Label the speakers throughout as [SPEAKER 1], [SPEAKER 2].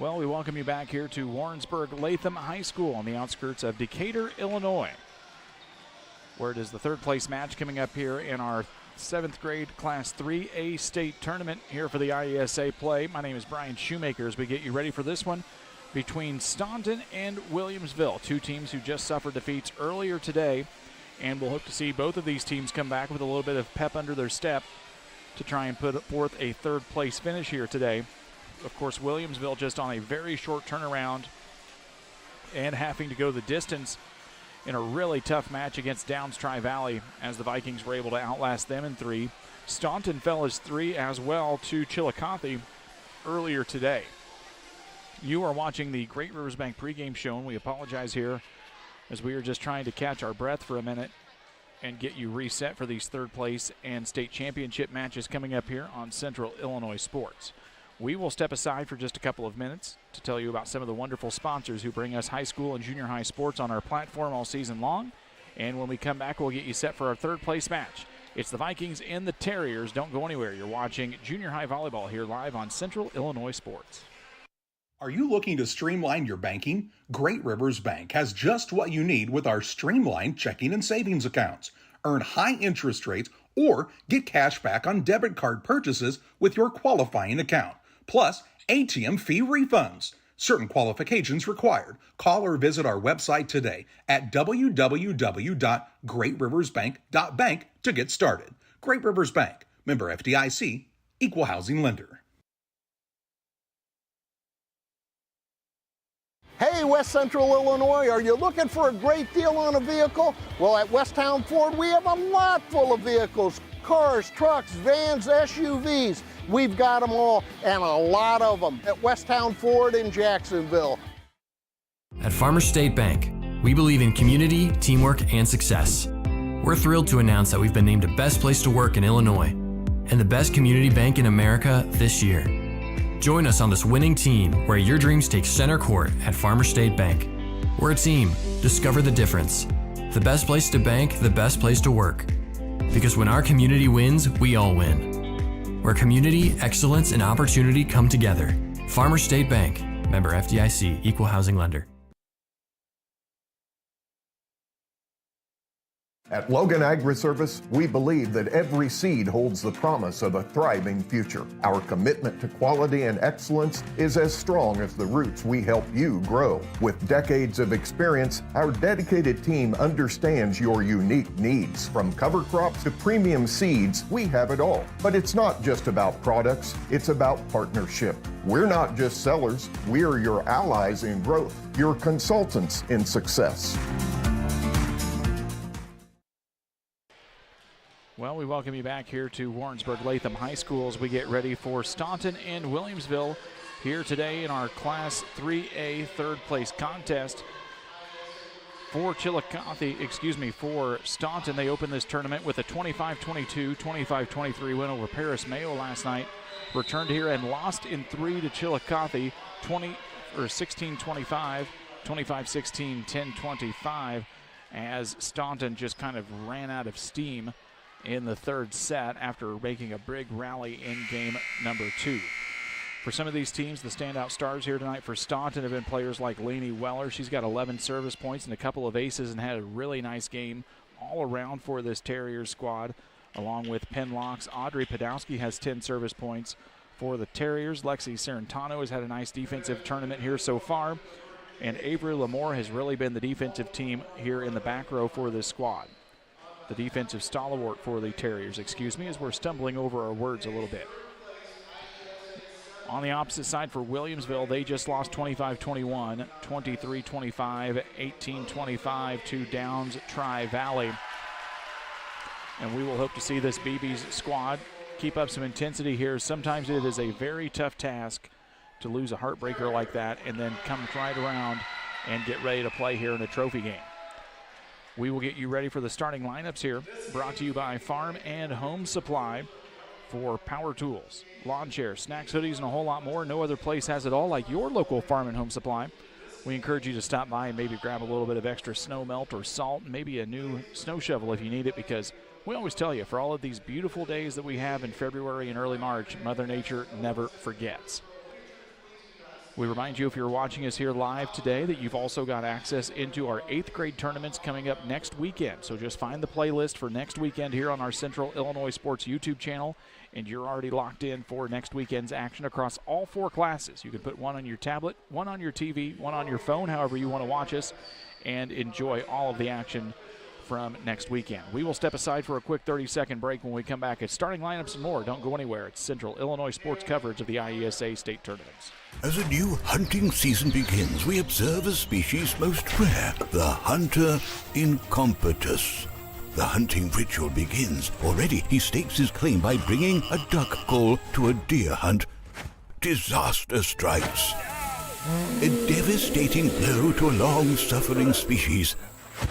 [SPEAKER 1] Well, we welcome you back here to Warrensburg-Latham High School on the outskirts of Decatur, Illinois, where it is the third place match coming up here in our 7th grade Class 3A state tournament here for the IESA play. My name is Brian Shoemaker as we get you ready for this one between Staunton and Williamsville, two teams who just suffered defeats earlier today, and we'll hope to see both of these teams come back with a little bit of pep under their step to try and put forth a third place finish here today. Of course, Williamsville just on a very short turnaround and having to go the distance in a really tough match against Downs Tri-Valley as the Vikings were able to outlast them in 3. Staunton fell as 3 as well to Chillicothe earlier today. You are watching the Great Rivers Bank pregame show, and we apologize here as we are just trying to catch our breath for a minute and get you reset for these third place and state championship matches coming up here on Central Illinois Sports. We will step aside for just a couple of minutes to tell you about some of the wonderful sponsors who bring us high school and junior high sports on our platform all season long. And when we come back, we'll get you set for our third place match. It's the Vikings and the Terriers. Don't go anywhere. You're watching junior high volleyball here live on Central Illinois Sports.
[SPEAKER 2] Are you looking to streamline your banking? Great Rivers Bank has just what you need with our streamlined checking and savings accounts. Earn high interest rates or get cash back on debit card purchases with your qualifying account. Plus, ATM fee refunds. Certain qualifications required. Call or visit our website today at www.greatriversbank.bank to get started. Great Rivers Bank, member FDIC, equal housing lender.
[SPEAKER 3] Hey, West Central Illinois, are you looking for a great deal on a vehicle? Well, at Westtown Ford, we have a lot full of vehicles. Cars, trucks, vans, SUVs. We've got them all, and a lot of them at Westtown Ford in Jacksonville.
[SPEAKER 4] At Farmers State Bank, we believe in community, teamwork, and success. We're thrilled to announce that we've been named the best place to work in Illinois and the best community bank in America this year. Join us on this winning team where your dreams take center court at Farmers State Bank. We're a team. Discover the difference. The best place to bank, the best place to work. Because when our community wins, we all win. Where community, excellence, and opportunity come together. Farmers State Bank, member FDIC, equal housing lender.
[SPEAKER 5] At Logan Agri-Service, we believe that every seed holds the promise of a thriving future. Our commitment to quality and excellence is as strong as the roots we help you grow. With decades of experience, our dedicated team understands your unique needs. From cover crops to premium seeds, we have it all. But it's not just about products, it's about partnership. We're not just sellers, we're your allies in growth, your consultants in success.
[SPEAKER 1] Well, we welcome you back here to Warrensburg-Latham High School as we get ready for Staunton and Williamsville here today in our Class 3A third place contest. For Staunton, they opened this tournament with a 25-22, 25-23 win over Paris Mayo last night. Returned here and lost in 3 to Chillicothe, 16-25, 25-16, 10-25, as Staunton just kind of ran out of steam in the third set after making a big rally in game number 2. For some of these teams, the standout stars here tonight for Staunton have been players like Lainey Weller. She's got 11 service points and a couple of aces and had a really nice game all around for this Terriers squad, along with Penn Locks. Audrey Podowski has 10 service points for the Terriers. Lexi Serrentano has had a nice defensive tournament here so far, and Avery Lamore has really been the defensive team here in the back row for this squad. The defensive stalwart for the Terriers, as we're stumbling over our words a little bit. On the opposite side for Williamsville, they just lost 25-21, 23-25, 18-25 to Downs Tri-Valley. And we will hope to see this BB's squad keep up some intensity here. Sometimes it is a very tough task to lose a heartbreaker like that and then come right around and get ready to play here in a trophy game. We will get you ready for the starting lineups here, brought to you by Farm and Home Supply for power tools, lawn chairs, snacks, hoodies, and a whole lot more. No other place has it all like your local Farm and Home Supply. We encourage you to stop by and maybe grab a little bit of extra snow melt or salt, and maybe a new snow shovel if you need it, because we always tell you, for all of these beautiful days that we have in February and early March, Mother Nature never forgets. We remind you, if you're watching us here live today, that you've also got access into our 8th grade tournaments coming up next weekend. So just find the playlist for next weekend here on our Central Illinois Sports YouTube channel, and you're already locked in for next weekend's action across all 4 classes. You can put one on your tablet, one on your TV, one on your phone, however you want to watch us, and enjoy all of the action from next weekend. We will step aside for a quick 30-second break. When we come back, it's starting lineups and more. Don't go anywhere. It's Central Illinois Sports coverage of the IESA state tournaments.
[SPEAKER 6] As a new hunting season begins, we observe a species most rare, the hunter incompetus. The hunting ritual begins. Already he stakes his claim by bringing a duck call to a deer hunt. Disaster strikes. A devastating blow to a long-suffering species.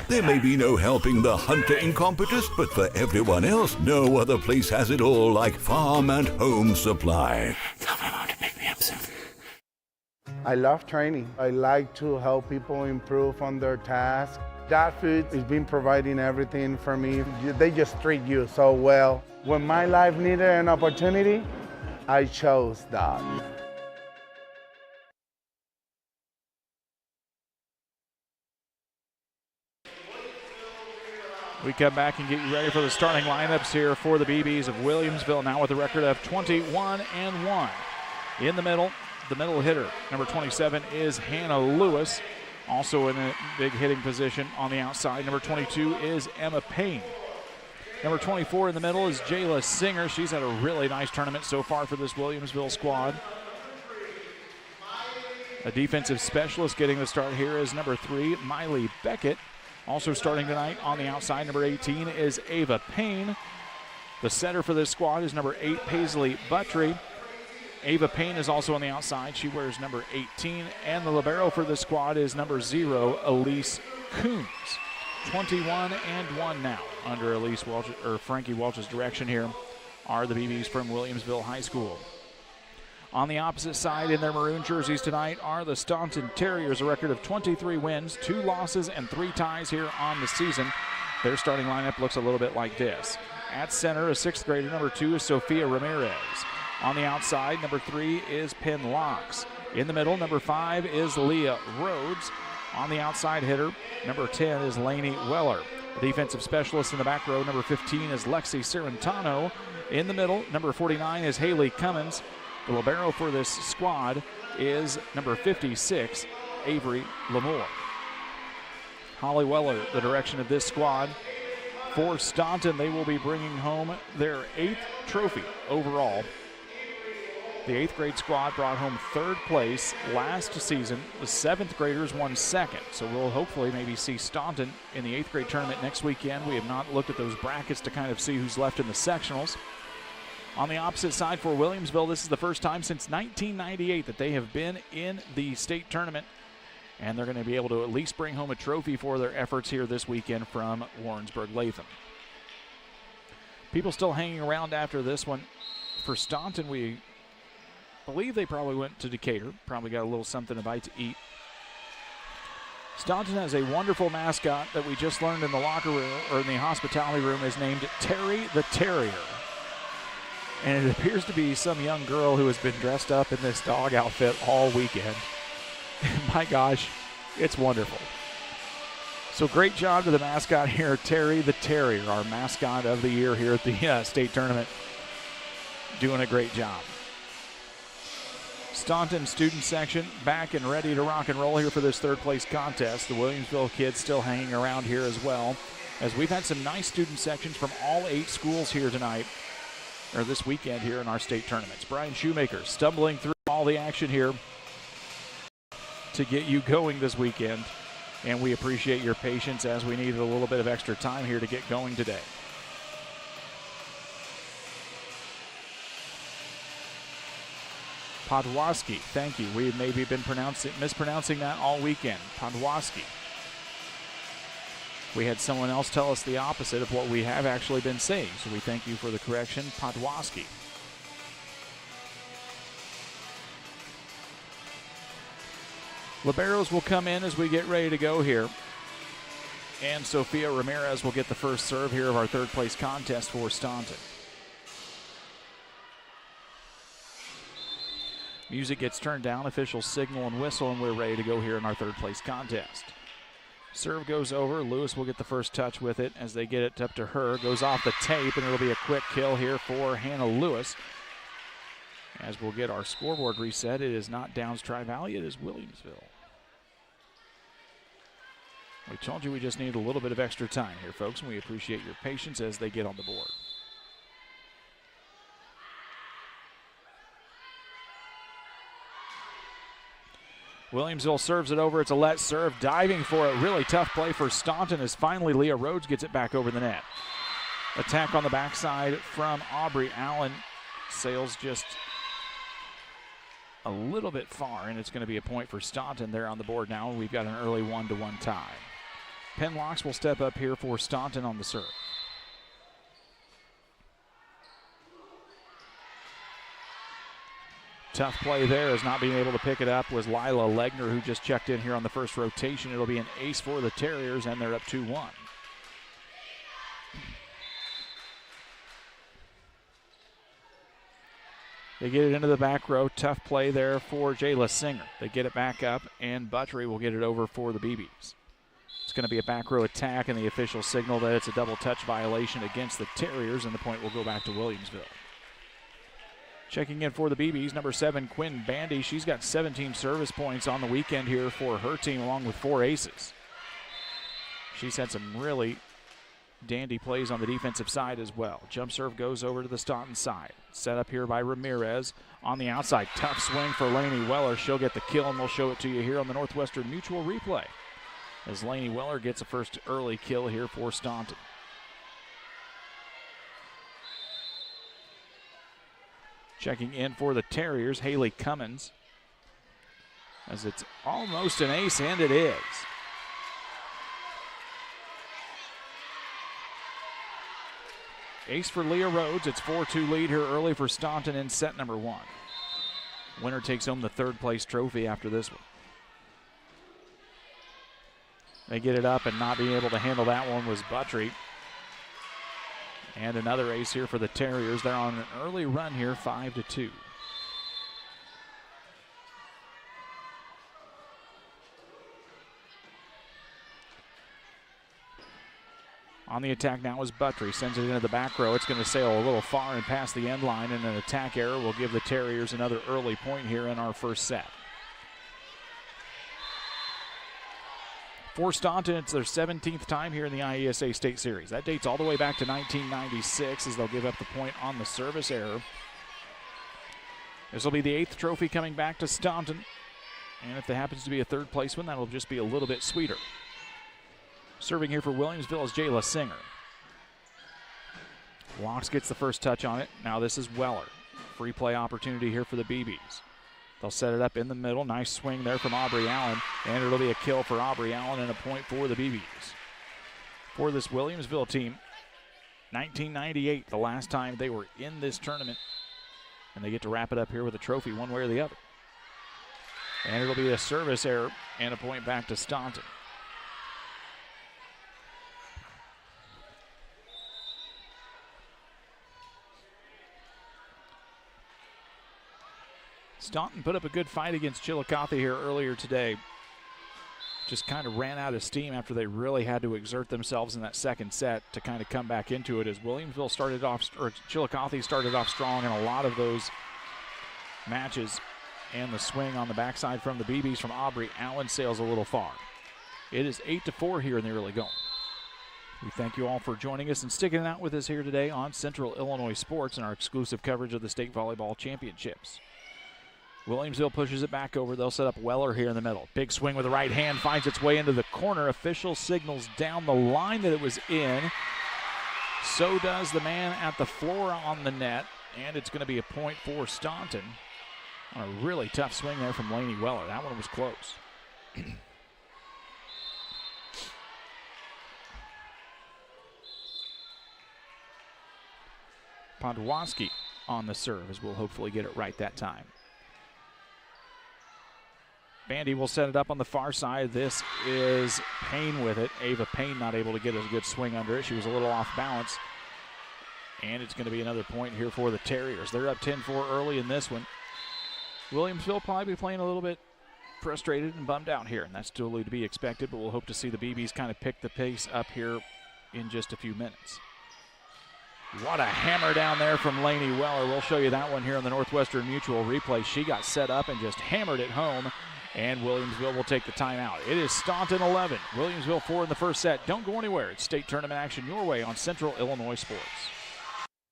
[SPEAKER 6] There may be no helping the hunter incompetus, but for everyone else, no other place has it all like Farm and Home Supply.
[SPEAKER 7] Tell my mom to pick me up soon.
[SPEAKER 8] I love training. I like to help people improve on their task. Dog Food has been providing everything for me. They just treat you so well. When my life needed an opportunity, I chose Dog.
[SPEAKER 1] We come back and get you ready for the starting lineups here for the BBs of Williamsville, now with a record of 21-1. In the middle hitter, number 27, is Hannah Lewis. Also in a big hitting position on the outside, number 22 is Emma Payne. Number 24 in the middle is Jayla Singer. She's had a really nice tournament so far for this Williamsville squad. A defensive specialist getting the start here is number 3, Miley Beckett. Also starting tonight on the outside, number 18 is Ava Payne. The setter for this squad is number 8, Paisley Buttry. Ava Payne is also on the outside. She wears number 18. And the libero for this squad is number 0, Elise Coons. 21-1 now under Elise Welch, or Frankie Welch's direction here are the BBs from Williamsville High School. On the opposite side in their maroon jerseys tonight are the Staunton Terriers, a record of 23 wins, 2 losses, and 3 ties here on the season. Their starting lineup looks a little bit like this. At center, a 6th grader, number 2 is Sophia Ramirez. On the outside, number 3 is Penn Locks. In the middle, number 5 is Leah Rhodes. On the outside hitter, number 10 is Lainey Weller. The defensive specialist in the back row, number 15 is Lexi Serrentano. In the middle, number 49 is Haley Cummins. The libero for this squad is number 56, Avery Lamore. Holly Weller, the direction of this squad. For Staunton, they will be bringing home their 8th trophy overall. The 8th grade squad brought home 3rd place last season. The 7th graders won 2nd. So we'll hopefully maybe see Staunton in the 8th grade tournament next weekend. We have not looked at those brackets to kind of see who's left in the sectionals. On the opposite side for Williamsville, this is the first time since 1998 that they have been in the state tournament, and they're going to be able to at least bring home a trophy for their efforts here this weekend from Warrensburg-Latham. People still hanging around after this one. For Staunton, we believe they probably went to Decatur, probably got a little something to bite to eat. Staunton has a wonderful mascot that we just learned in the locker room, or in the hospitality room, is named Terry the Terrier. And it appears to be some young girl who has been dressed up in this dog outfit all weekend. My gosh, it's wonderful. So great job to the mascot here, Terry the Terrier, our mascot of the year here at the state tournament. Doing a great job. Staunton student section back and ready to rock and roll here for this 3rd place contest. The Williamsville kids still hanging around here as well, as we've had some nice student sections from all 8 schools here tonight, or this weekend here in our state tournaments. Brian Shoemaker stumbling through all the action here to get you going this weekend, and we appreciate your patience as we needed a little bit of extra time here to get going today. Podwaski, thank you. We've maybe been mispronouncing that all weekend. Podwaski. We had someone else tell us the opposite of what we have actually been saying, so we thank you for the correction, Podwaski. Liberos will come in as we get ready to go here. And Sophia Ramirez will get the first serve here of our 3rd place contest for Staunton. Music gets turned down, officials signal and whistle, and we're ready to go here in our third place contest. Serve goes over. Lewis will get the first touch with it as they get it up to her. Goes off the tape, and it'll be a quick kill here for Hannah Lewis. As we'll get our scoreboard reset, it is not Downs Tri-Valley, it is Williamsville. We told you we just need a little bit of extra time here, folks, and we appreciate your patience as they get on the board. Williamsville serves it over. It's a let serve. Diving for it. Really tough play for Staunton as finally Leah Rhodes gets it back over the net. Attack on the backside from Aubrey Allen. Sails just a little bit far, and it's going to be a point for Staunton there on the board now. We've got an early 1-1 tie. Penlocks will step up here for Staunton on the serve. Tough play there as not being able to pick it up was Lila Legner, who just checked in here on the first rotation. It'll be an ace for the Terriers, and they're up 2-1. They get it into the back row. Tough play there for Jayla Singer. They get it back up, and Buttery will get it over for the BBs. It's going to be a back row attack, and the official signal that it's a double touch violation against the Terriers, and the point will go back to Williamsville. Checking in for the BBs, number 7, Quinn Bandy. She's got 17 service points on the weekend here for her team, along with 4 aces. She's had some really dandy plays on the defensive side as well. Jump serve goes over to the Staunton side. Set up here by Ramirez on the outside. Tough swing for Lainey Weller. She'll get the kill, and we'll show it to you here on the Northwestern Mutual replay as Lainey Weller gets a first early kill here for Staunton. Checking in for the Terriers, Haley Cummins. As it's almost an ace, and it is. Ace for Leah Rhodes. It's 4-2 lead here early for Staunton in set number 1. Winner takes home the third place trophy after this one. They get it up, and not being able to handle that one was Buttery. And another ace here for the Terriers. They're on an early run here, 5-2. On the attack now is Buttery. Sends it into the back row. It's going to sail a little far and past the end line, and an attack error will give the Terriers another early point here in our first set. For Staunton, it's their 17th time here in the IESA State Series. That dates all the way back to 1996 as they'll give up the point on the service error. This will be the 8th trophy coming back to Staunton. And if there happens to be a third place one, that'll just be a little bit sweeter. Serving here for Williamsville is Jayla Singer. Locks gets the first touch on it. Now this is Weller. Free play opportunity here for the BBs. They'll set it up in the middle. Nice swing there from Aubrey Allen. And it'll be a kill for Aubrey Allen and a point for the BBs. For this Williamsville team, 1998, the last time they were in this tournament. And they get to wrap it up here with a trophy one way or the other. And it'll be a service error and a point back to Staunton. Staunton put up a good fight against Chillicothe here earlier today. Just kind of ran out of steam after they really had to exert themselves in that second set to kind of come back into it, as Williamsville started off, or Chillicothe started off strong in a lot of those matches. And the swing on the backside from the BBs from Aubrey Allen sails a little far. It is 8-4 here in the early going. We thank you all for joining us and sticking it out with us here today on Central Illinois Sports and our exclusive coverage of the State Volleyball Championships. Williamsville pushes it back over. They'll set up Weller here in the middle. Big swing with the right hand, finds its way into the corner. Official signals down the line that it was in. So does the man at the floor on the net, and it's going to be a point for Staunton on a really tough swing there from Lainey Weller. That one was close. Podwaski on the serve, as we'll hopefully get it right that time. Bandy will set it up on the far side. This is Payne with it. Ava Payne not able to get a good swing under it. She was a little off balance. And it's going to be another point here for the Terriers. They're up 10-4 early in this one. Williamsville probably playing a little bit frustrated and bummed out here, and that's totally to be expected, but we'll hope to see the BBs kind of pick the pace up here in just a few minutes. What a hammer down there from Lainey Weller. We'll show you that one here on the Northwestern Mutual replay. She got set up and just hammered it home, and Williamsville will take the timeout. It is Staunton 11, Williamsville 4 in the first set. Don't go anywhere. It's state tournament action your way on Central Illinois Sports.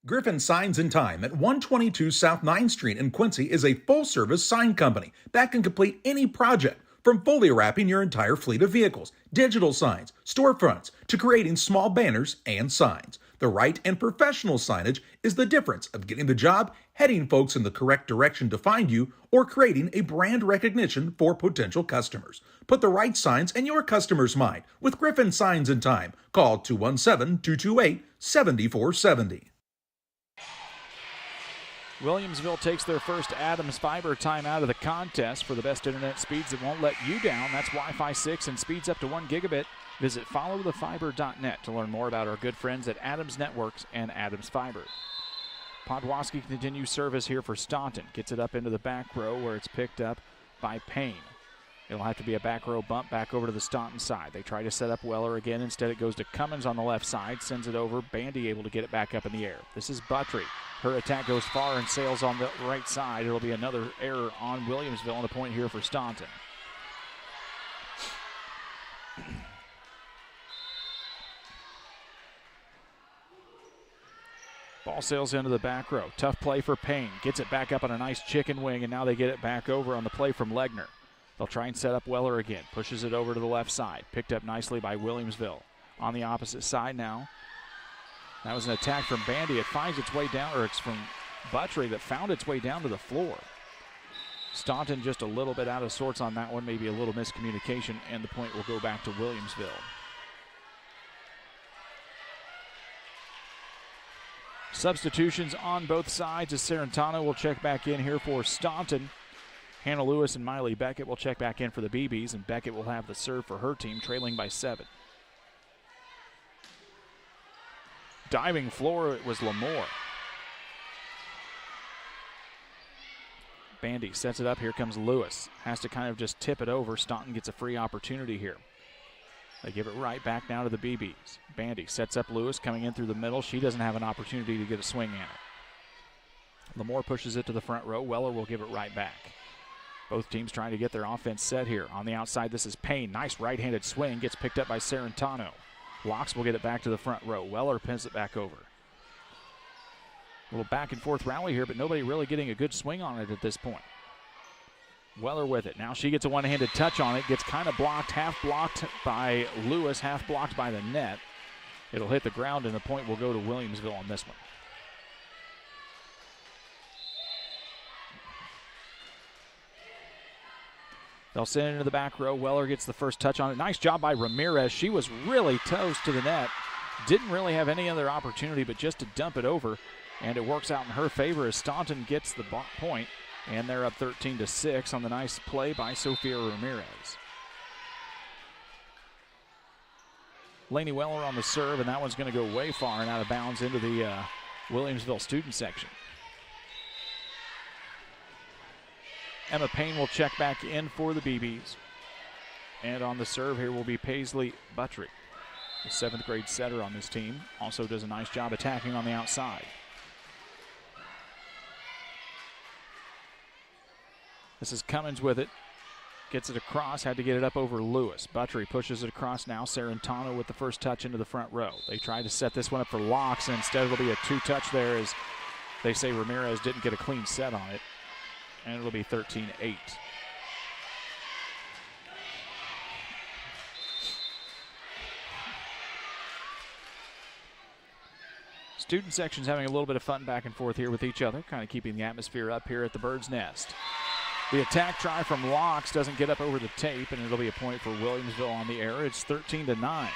[SPEAKER 2] Griffin Signs and Time at 122 South 9th Street in Quincy is a full-service sign company that can complete any project, from fully wrapping your entire fleet of vehicles, digital signs, storefronts, to creating small banners and signs. The right and professional signage is the difference of getting the job, heading folks in the correct direction to find you, or creating a brand recognition for potential customers. Put the right signs in your customer's mind with Griffin Signs and Time. Call 217-228-7470.
[SPEAKER 1] Williamsville takes their first Adams Fiber time out of the contest for the best internet speeds that won't let you down. That's Wi-Fi 6 and speeds up to 1 gigabit. Visit followthefiber.net to learn more about our good friends at Adams Networks and Adams Fiber. Podwaski continues service here for Staunton. Gets it up into the back row where it's picked up by Payne. It'll have to be a back row bump back over to the Staunton side. They try to set up Weller again. Instead it goes to Cummins on the left side. Sends it over. Bandy able to get it back up in the air. This is Buttry. Her attack goes far and sails on the right side. It'll be another error on Williamsville, and a point here for Staunton. Ball sails into the back row. Tough play for Payne. Gets it back up on a nice chicken wing, and now they get it back over on the play from Legner. They'll try and set up Weller again. Pushes it over to the left side. Picked up nicely by Williamsville. On the opposite side now. That was an attack from Bandy. It finds its way down, or it's from Buttry that found its way down to the floor. Staunton just a little bit out of sorts on that one, maybe a little miscommunication, and the point will go back to Williamsville. Substitutions on both sides as Serrentano will check back in here for Staunton. Hannah Lewis and Miley Beckett will check back in for the BBs, and Beckett will have the serve for her team, trailing by 7. Diving floor, it was Lamore. Bandy sets it up. Here comes Lewis. Has to kind of just tip it over. Staunton gets a free opportunity here. They give it right back now to the BBs. Bandy sets up Lewis coming in through the middle. She doesn't have an opportunity to get a swing at it. Lamore pushes it to the front row. Weller will give it right back. Both teams trying to get their offense set here. On the outside, this is Payne. Nice right-handed swing. Gets picked up by Serrentano. Locks will get it back to the front row. Weller pins it back over. A little back and forth rally here, but nobody really getting a good swing on it at this point. Weller with it. Now she gets a one-handed touch on it. Gets kind of blocked, half blocked by Lewis, half blocked by the net. It'll hit the ground, and the point will go to Williamsville on this one. They'll send it into the back row. Weller gets the first touch on it. Nice job by Ramirez. She was really toast to the net. Didn't really have any other opportunity but just to dump it over. And it works out in her favor as Staunton gets the point. And they're up 13-6 on the nice play by Sophia Ramirez. Lainey Weller on the serve, and that one's going to go way far and out of bounds into the Williamsville student section. Emma Payne will check back in for the BBs. And on the serve here will be Paisley Buttry, the 7th grade setter on this team. Also does a nice job attacking on the outside. This is Cummins with it. Gets it across, had to get it up over Lewis. Buttry pushes it across now. Serrentano with the first touch into the front row. They tried to set this one up for Locks, and instead it'll be a two-touch there as they say Ramirez didn't get a clean set on it. And it'll be 13-8. Student section's having a little bit of fun back and forth here with each other, kind of keeping the atmosphere up here at the Bird's Nest. The attack try from Locks doesn't get up over the tape, and it'll be a point for Williamsville on the error. It's 13-9.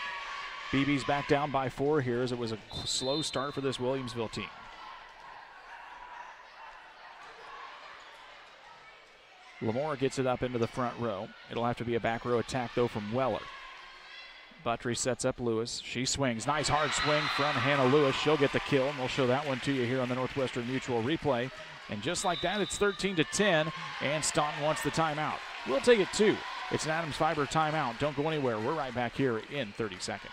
[SPEAKER 1] BB's back down by 4 here as it was a slow start for this Williamsville team. Lamore gets it up into the front row. It'll have to be a back row attack, though, from Weller. Buttry sets up Lewis. She swings. Nice hard swing from Hannah Lewis. She'll get the kill, and we'll show that one to you here on the Northwestern Mutual replay. And just like that, it's 13-10, and Staunton wants the timeout. We'll take it too. It's an Adams Fiber timeout. Don't go anywhere. We're right back here in 30 seconds.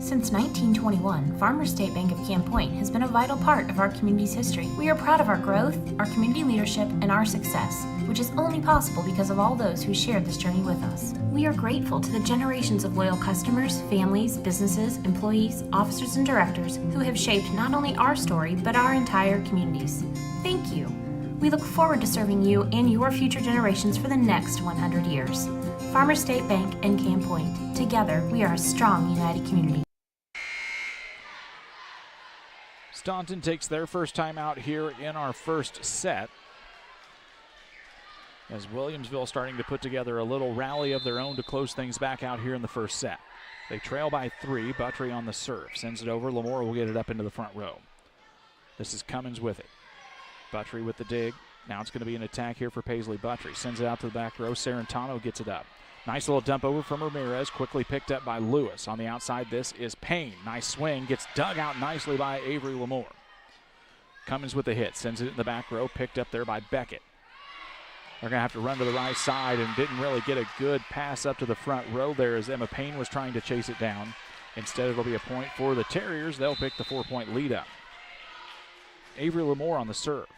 [SPEAKER 7] Since 1921, Farmers State Bank of Camp Point has been a vital part of our community's history. We are proud of our growth, our community leadership, and our success, which is only possible because of all those who shared this journey with us. We are grateful to the generations of loyal customers, families, businesses, employees, officers, and directors who have shaped not only our story, but our entire communities. Thank you. We look forward to serving you and your future generations for the next 100 years. Farmers State Bank and Camp Point. Together, we are a strong, united community.
[SPEAKER 1] Staunton takes their first time out here in our first set, as Williamsville starting to put together a little rally of their own to close things back out here in the first set. They trail by 3. Buttry on the serve. Sends it over. Lamore will get it up into the front row. This is Cummins with it. Buttry with the dig. Now it's going to be an attack here for Paisley Buttry. Sends it out to the back row. Sarantano gets it up. Nice little dump over from Ramirez. Quickly picked up by Lewis. On the outside, this is Payne. Nice swing. Gets dug out nicely by Avery Lamore. Cummins with the hit. Sends it in the back row. Picked up there by Beckett. They're going to have to run to the right side and didn't really get a good pass up to the front row there as Emma Payne was trying to chase it down. Instead, it'll be a point for the Terriers. They'll pick the 4-point lead up. Avery Lamore on the serve.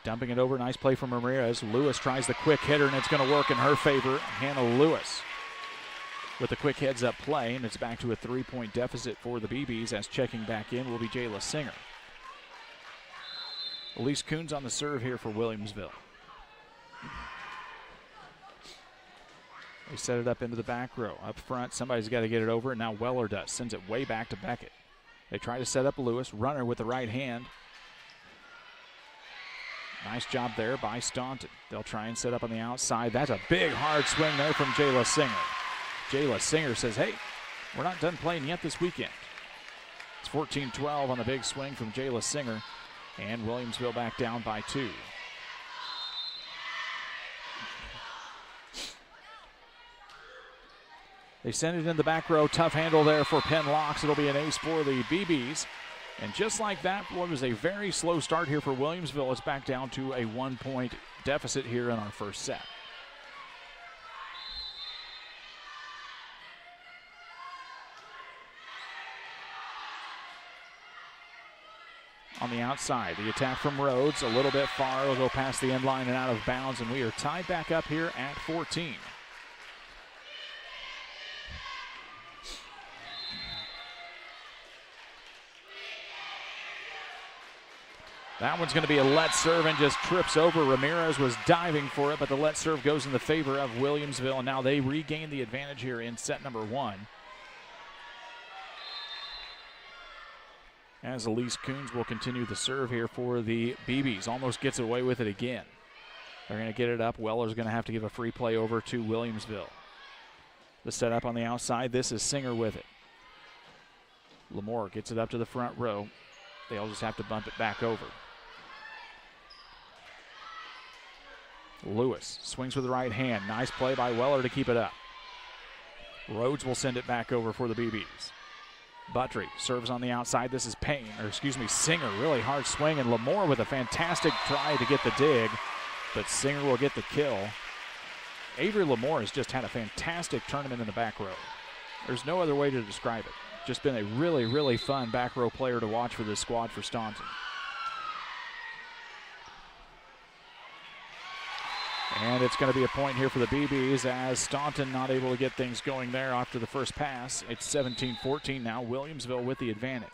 [SPEAKER 1] Dumping it over, nice play from Ramirez. Lewis tries the quick hitter, and it's going to work in her favor. Hannah Lewis with the quick heads-up play, and it's back to a 3-point deficit for the BBs as checking back in will be Jayla Singer. Elise Coons on the serve here for Williamsville. They set it up into the back row. Up front, somebody's got to get it over, and now Weller does. Sends it way back to Beckett. They try to set up Lewis. Runner with the right hand. Nice job there by Staunton. They'll try and set up on the outside. That's a big, hard swing there from Jayla Singer. Jayla Singer says, hey, we're not done playing yet this weekend. It's 14-12 on the big swing from Jayla Singer, and Williamsville back down by 2. They send it in the back row. Tough handle there for Penn Locks. It'll be an ace for the BBs. And just like that, what was a very slow start here for Williamsville. It's back down to a 1-point deficit here in our first set. On the outside, the attack from Rhodes, a little bit far. It'll go past the end line and out of bounds, and we are tied back up here at 14. That one's going to be a let serve and just trips over. Ramirez was diving for it, but the let serve goes in the favor of Williamsville, and now they regain the advantage here in set number 1. As Elise Coons will continue the serve here for the BBs. Almost gets away with it again. They're going to get it up. Weller's going to have to give a free play over to Williamsville. The setup on the outside. This is Singer with it. Lamore gets it up to the front row. They'll just have to bump it back over. Lewis swings with the right hand. Nice play by Weller to keep it up. Rhodes will send it back over for the BBs. Buttry serves on the outside. This is Singer. Really hard swing, and Lamore with a fantastic try to get the dig, but Singer will get the kill. Avery Lamore has just had a fantastic tournament in the back row. There's no other way to describe it. Just been a really, really fun back row player to watch for this squad for Staunton. And it's going to be a point here for the BBs as Staunton not able to get things going there after the first pass. It's 17-14 now. Williamsville with the advantage.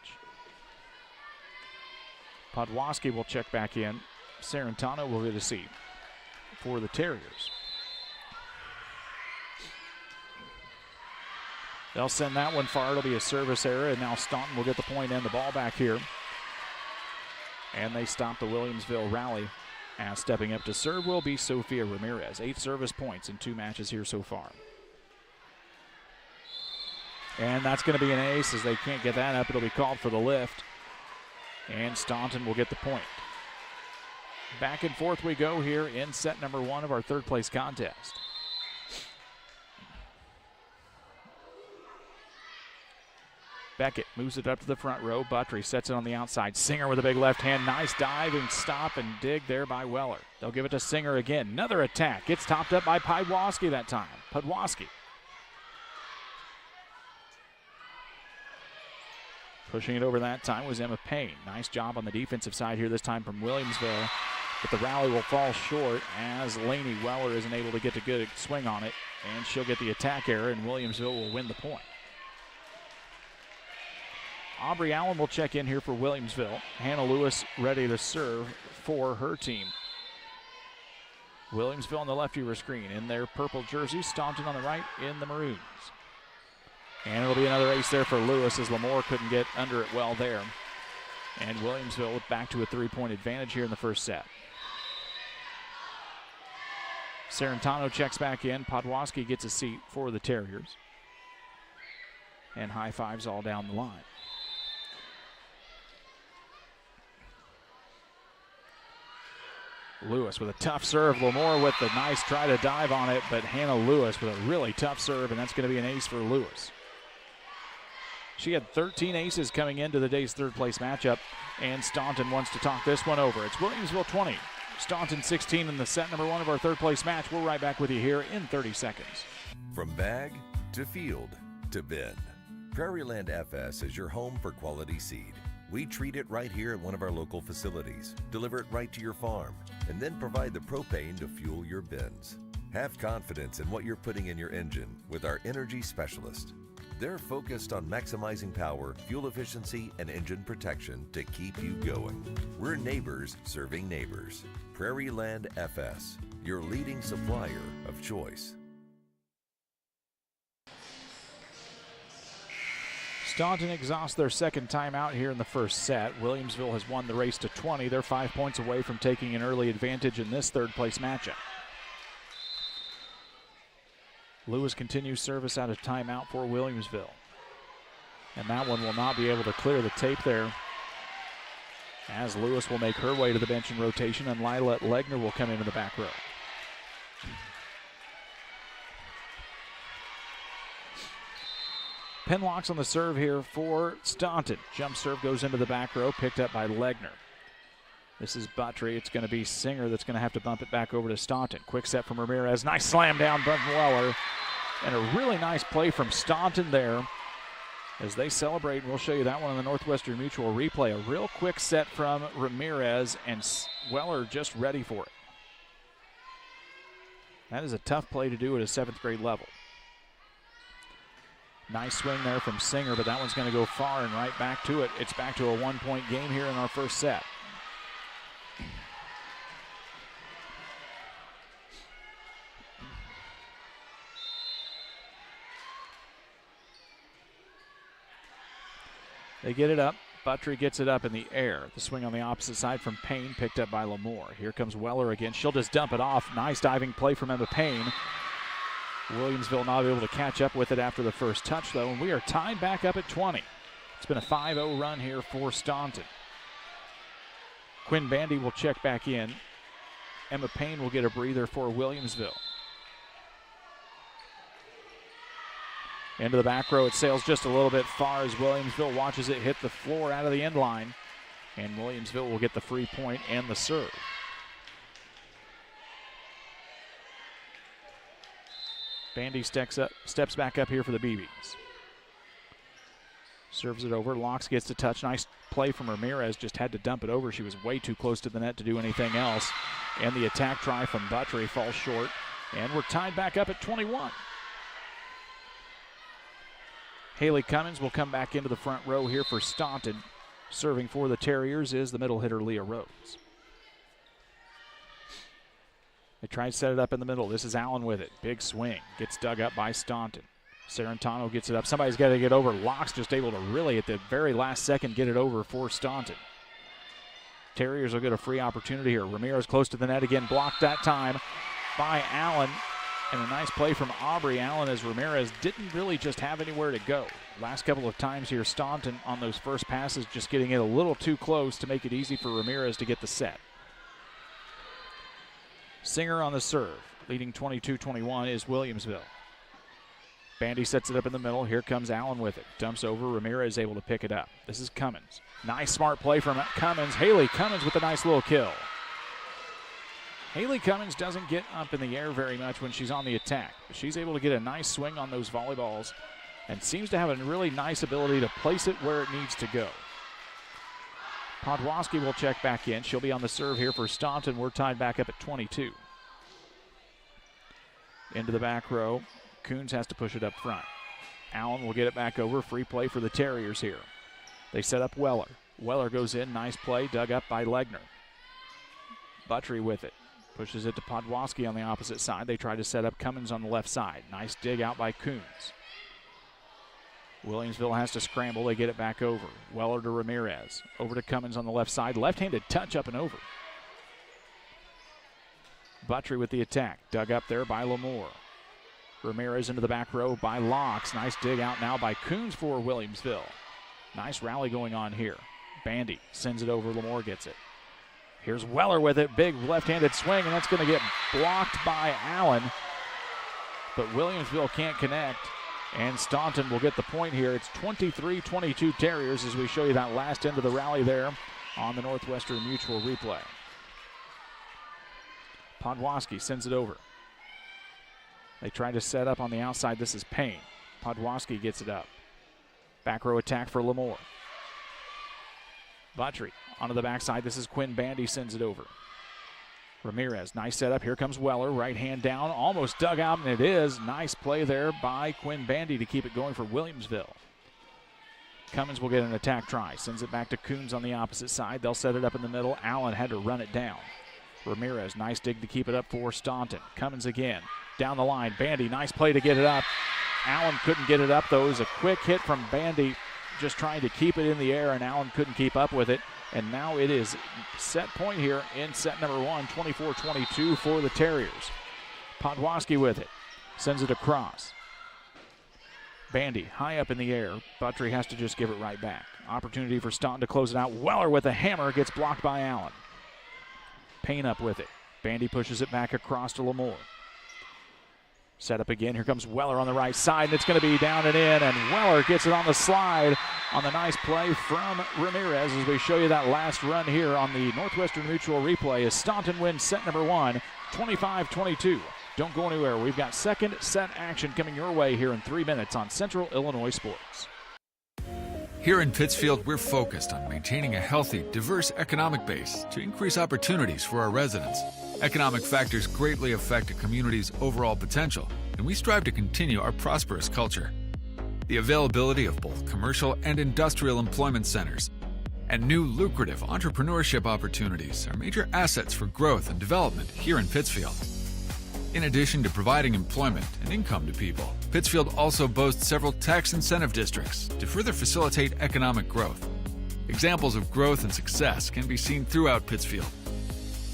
[SPEAKER 1] Podwaski will check back in. Sarantano will get a seat for the Terriers. They'll send that one far. It'll be a service error, and now Staunton will get the point and the ball back here. And they stop the Williamsville rally. As stepping up to serve will be Sophia Ramirez. 8 service points in 2 matches here so far. And that's going to be an ace as they can't get that up. It'll be called for the lift. And Staunton will get the point. Back and forth we go here in set number 1 of our third place contest. Beckett moves it up to the front row. Buttry sets it on the outside. Singer with a big left hand. Nice dive and stop and dig there by Weller. They'll give it to Singer again. Another attack. Gets topped up by Podwaski that time. Podwaski. Pushing it over that time was Emma Payne. Nice job on the defensive side here this time from Williamsville. But the rally will fall short as Lainey Weller isn't able to get a good swing on it. And she'll get the attack error, and Williamsville will win the point. Aubrey Allen will check in here for Williamsville. Hannah Lewis ready to serve for her team. Williamsville on the left viewer screen in their purple jerseys. Staunton on the right in the maroons. And it'll be another ace there for Lewis as Lamore couldn't get under it well there. And Williamsville back to a 3-point advantage here in the first set. Sarantano checks back in. Podwaski gets a seat for the Terriers. And high fives all down the line. Lewis with a tough serve. Lamore with the nice try to dive on it, but Hannah Lewis with a really tough serve, and that's going to be an ace for Lewis. She had 13 aces coming into the day's third place matchup, and Staunton wants to talk this one over. It's Williamsville 20, Staunton 16 in the set number one of our third place match. We're right back with you here in 30 seconds.
[SPEAKER 9] From bag to field to bin, Prairieland FS is your home for quality seed. We treat it right here at one of our local facilities, deliver it right to your farm, and then provide the propane to fuel your bins. Have confidence in what you're putting in your engine with our energy specialist. They're focused on maximizing power, fuel efficiency, and engine protection to keep you going. We're neighbors serving neighbors. Prairieland FS, your leading supplier of choice.
[SPEAKER 1] Staunton exhausts their second timeout here in the first set. Williamsville has won the race to 20. They're 5 points away from taking an early advantage in this third place matchup. Lewis continues service out of timeout for Williamsville. And that one will not be able to clear the tape there, as Lewis will make her way to the bench in rotation, and Lila Legner will come into the back row. Penlocks on the serve here for Staunton. Jump serve goes into the back row, picked up by Legner. This is Buttry. It's going to be Singer that's going to have to bump it back over to Staunton. Quick set from Ramirez. Nice slam down by Weller. And a really nice play from Staunton there as they celebrate. We'll show you that one on the Northwestern Mutual replay. A real quick set from Ramirez, and Weller just ready for it. That is a tough play to do at a 7th grade level. Nice swing there from Singer, but that one's going to go far and right back to it. It's back to a 1-point game here in our first set. They get it up. Buttry gets it up in the air. The swing on the opposite side from Payne, picked up by Lamore. Here comes Weller again. She'll just dump it off. Nice diving play from Emma Payne. Williamsville not able to catch up with it after the first touch, though, and we are tied back up at 20. It's been a 5-0 run here for Staunton. Quinn Bandy will check back in. Emma Payne will get a breather for Williamsville. Into the back row, it sails just a little bit far as Williamsville watches it hit the floor out of the end line. And Williamsville will get the free point and the serve. Bandy steps back up here for the BBs. Serves it over. Locks gets the touch. Nice play from Ramirez. Just had to dump it over. She was way too close to the net to do anything else. And the attack try from Buttry falls short. And we're tied back up at 21. Haley Cummins will come back into the front row here for Staunton. Serving for the Terriers is the middle hitter, Leah Rhodes. They try to set it up in the middle. This is Allen with it. Big swing. Gets dug up by Staunton. Sarantano gets it up. Somebody's got to get over. Locke's just able to really, at the very last second, get it over for Staunton. Terriers will get a free opportunity here. Ramirez close to the net again. Blocked that time by Allen. And a nice play from Aubrey Allen as Ramirez didn't really just have anywhere to go. Last couple of times here, Staunton on those first passes just getting it a little too close to make it easy for Ramirez to get the set. Singer on the serve. Leading 22-21 is Williamsville. Bandy sets it up in the middle. Here comes Allen with it. Dumps over. Ramirez able to pick it up. This is Cummins. Nice smart play from Cummins. Haley Cummins with a nice little kill. Haley Cummins doesn't get up in the air very much when she's on the attack, but she's able to get a nice swing on those volleyballs and seems to have a really nice ability to place it where it needs to go. Podwaski will check back in. She'll be on the serve here for Staunton. We're tied back up at 22. Into the back row. Coons has to push it up front. Allen will get it back over. Free play for the Terriers here. They set up Weller. Weller goes in. Nice play. Dug up by Legner. Buttry with it. Pushes it to Podwaski on the opposite side. They try to set up Cummins on the left side. Nice dig out by Coons. Williamsville has to scramble. They get it back over. Weller to Ramirez. Over to Cummins on the left side. Left-handed touch up and over. Buttry with the attack. Dug up there by Lamore. Ramirez into the back row by Locks. Nice dig out now by Coons for Williamsville. Nice rally going on here. Bandy sends it over. Lamore gets it. Here's Weller with it. Big left-handed swing, and that's going to get blocked by Allen. But Williamsville can't connect, and Staunton will get the point here. It's 23-22 Terriers as we show you that last end of the rally there on the Northwestern Mutual replay. Podwaski sends it over. They try to set up on the outside. This is Payne. Podwaski gets it up. Back row attack for Lamore. Buttry onto the backside. This is Quinn Bandy, sends it over. Ramirez, nice setup. Here comes Weller. Right hand down, almost dug out, and it is. Nice play there by Quinn Bandy to keep it going for Williamsville. Cummins will get an attack try. Sends it back to Coons on the opposite side. They'll set it up in the middle. Allen had to run it down. Ramirez, nice dig to keep it up for Staunton. Cummins again. Down the line. Bandy, nice play to get it up. Allen couldn't get it up, though. It was a quick hit from Bandy, just trying to keep it in the air, and Allen couldn't keep up with it. And now it is set point here in set number one, 24-22 for the Terriers. Podwaski with it. Sends it across. Bandy high up in the air. Buttry has to just give it right back. Opportunity for Staunton to close it out. Weller with a hammer gets blocked by Allen. Payne up with it. Bandy pushes it back across to Lamore. Set up again. Here comes Weller on the right side, and it's going to be down and in, and Weller gets it on the slide on the nice play from Ramirez as we show you that last run here on the Northwestern Mutual replay as Staunton wins set number one, 25-22. Don't go anywhere. We've got second set action coming your way here in 3 minutes on Central Illinois Sports.
[SPEAKER 10] Here in Pittsfield, we're focused on maintaining a healthy, diverse economic base to increase opportunities for our residents. Economic factors greatly affect a community's overall potential, and we strive to continue our prosperous culture. The availability of both commercial and industrial employment centers and new lucrative entrepreneurship opportunities are major assets for growth and development here in Pittsfield. In addition to providing employment and income to people, Pittsfield also boasts several tax incentive districts to further facilitate economic growth. Examples of growth and success can be seen throughout Pittsfield.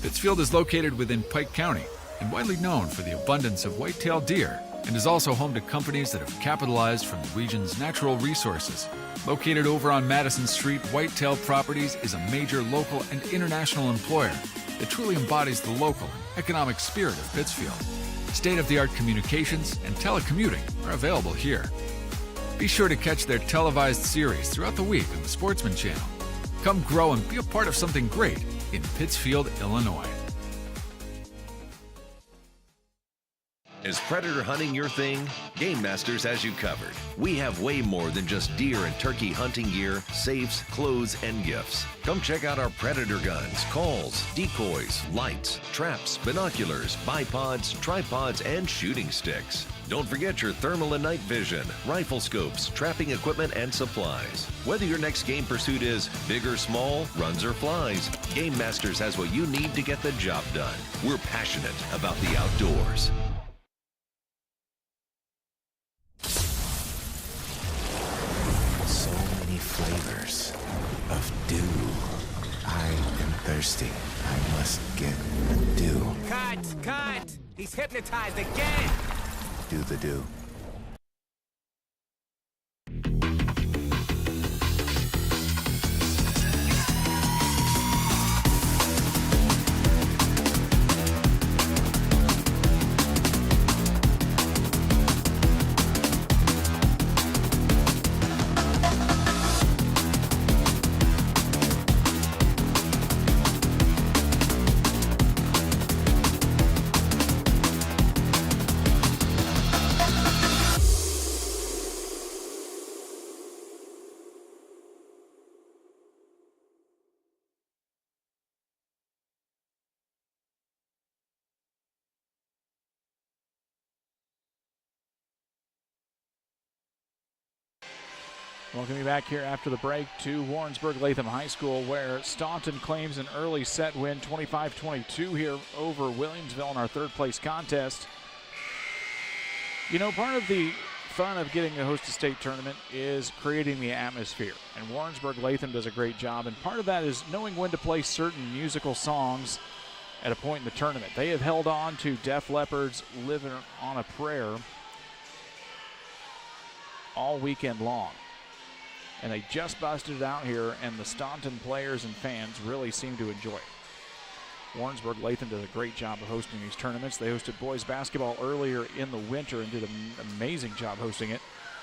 [SPEAKER 10] Pittsfield is located within Pike County and widely known for the abundance of white-tailed deer, and is also home to companies that have capitalized from the region's natural resources. Located over on Madison Street, Whitetail Properties is a major local and international employer that truly embodies the local and economic spirit of Pittsfield. State-of-the-art communications and telecommuting are available here. Be sure to catch their televised series throughout the week on the Sportsman Channel. Come grow and be a part of something great in Pittsfield, Illinois.
[SPEAKER 9] Is predator hunting your thing? Game Masters has you covered. We have way more than just deer and turkey hunting gear, safes, clothes, and gifts. Come check out our predator guns, calls, decoys, lights, traps, binoculars, bipods, tripods, and shooting sticks. Don't forget your thermal and night vision, rifle scopes, trapping equipment, and supplies. Whether your next game pursuit is big or small, runs or flies, Game Masters has what you need to get the job done. We're passionate about the outdoors.
[SPEAKER 11] So many flavors of dew. I am thirsty. I must get the dew.
[SPEAKER 12] Cut! He's hypnotized again!
[SPEAKER 11] Do the dew.
[SPEAKER 1] Welcome you back here after the break to Warrensburg Latham High School, where Staunton claims an early set win, 25-22 here over Williamsville in our third place contest. You know, part of the fun of getting to host a state tournament is creating the atmosphere, and Warrensburg Latham does a great job, and part of that is knowing when to play certain musical songs at a point in the tournament. They have held on to Def Leppard's Living on a Prayer all weekend long. And they just busted it out here, and the Staunton players and fans really seem to enjoy it. Warrensburg Latham does a great job of hosting these tournaments. They hosted boys basketball earlier in the winter and did an amazing job hosting it.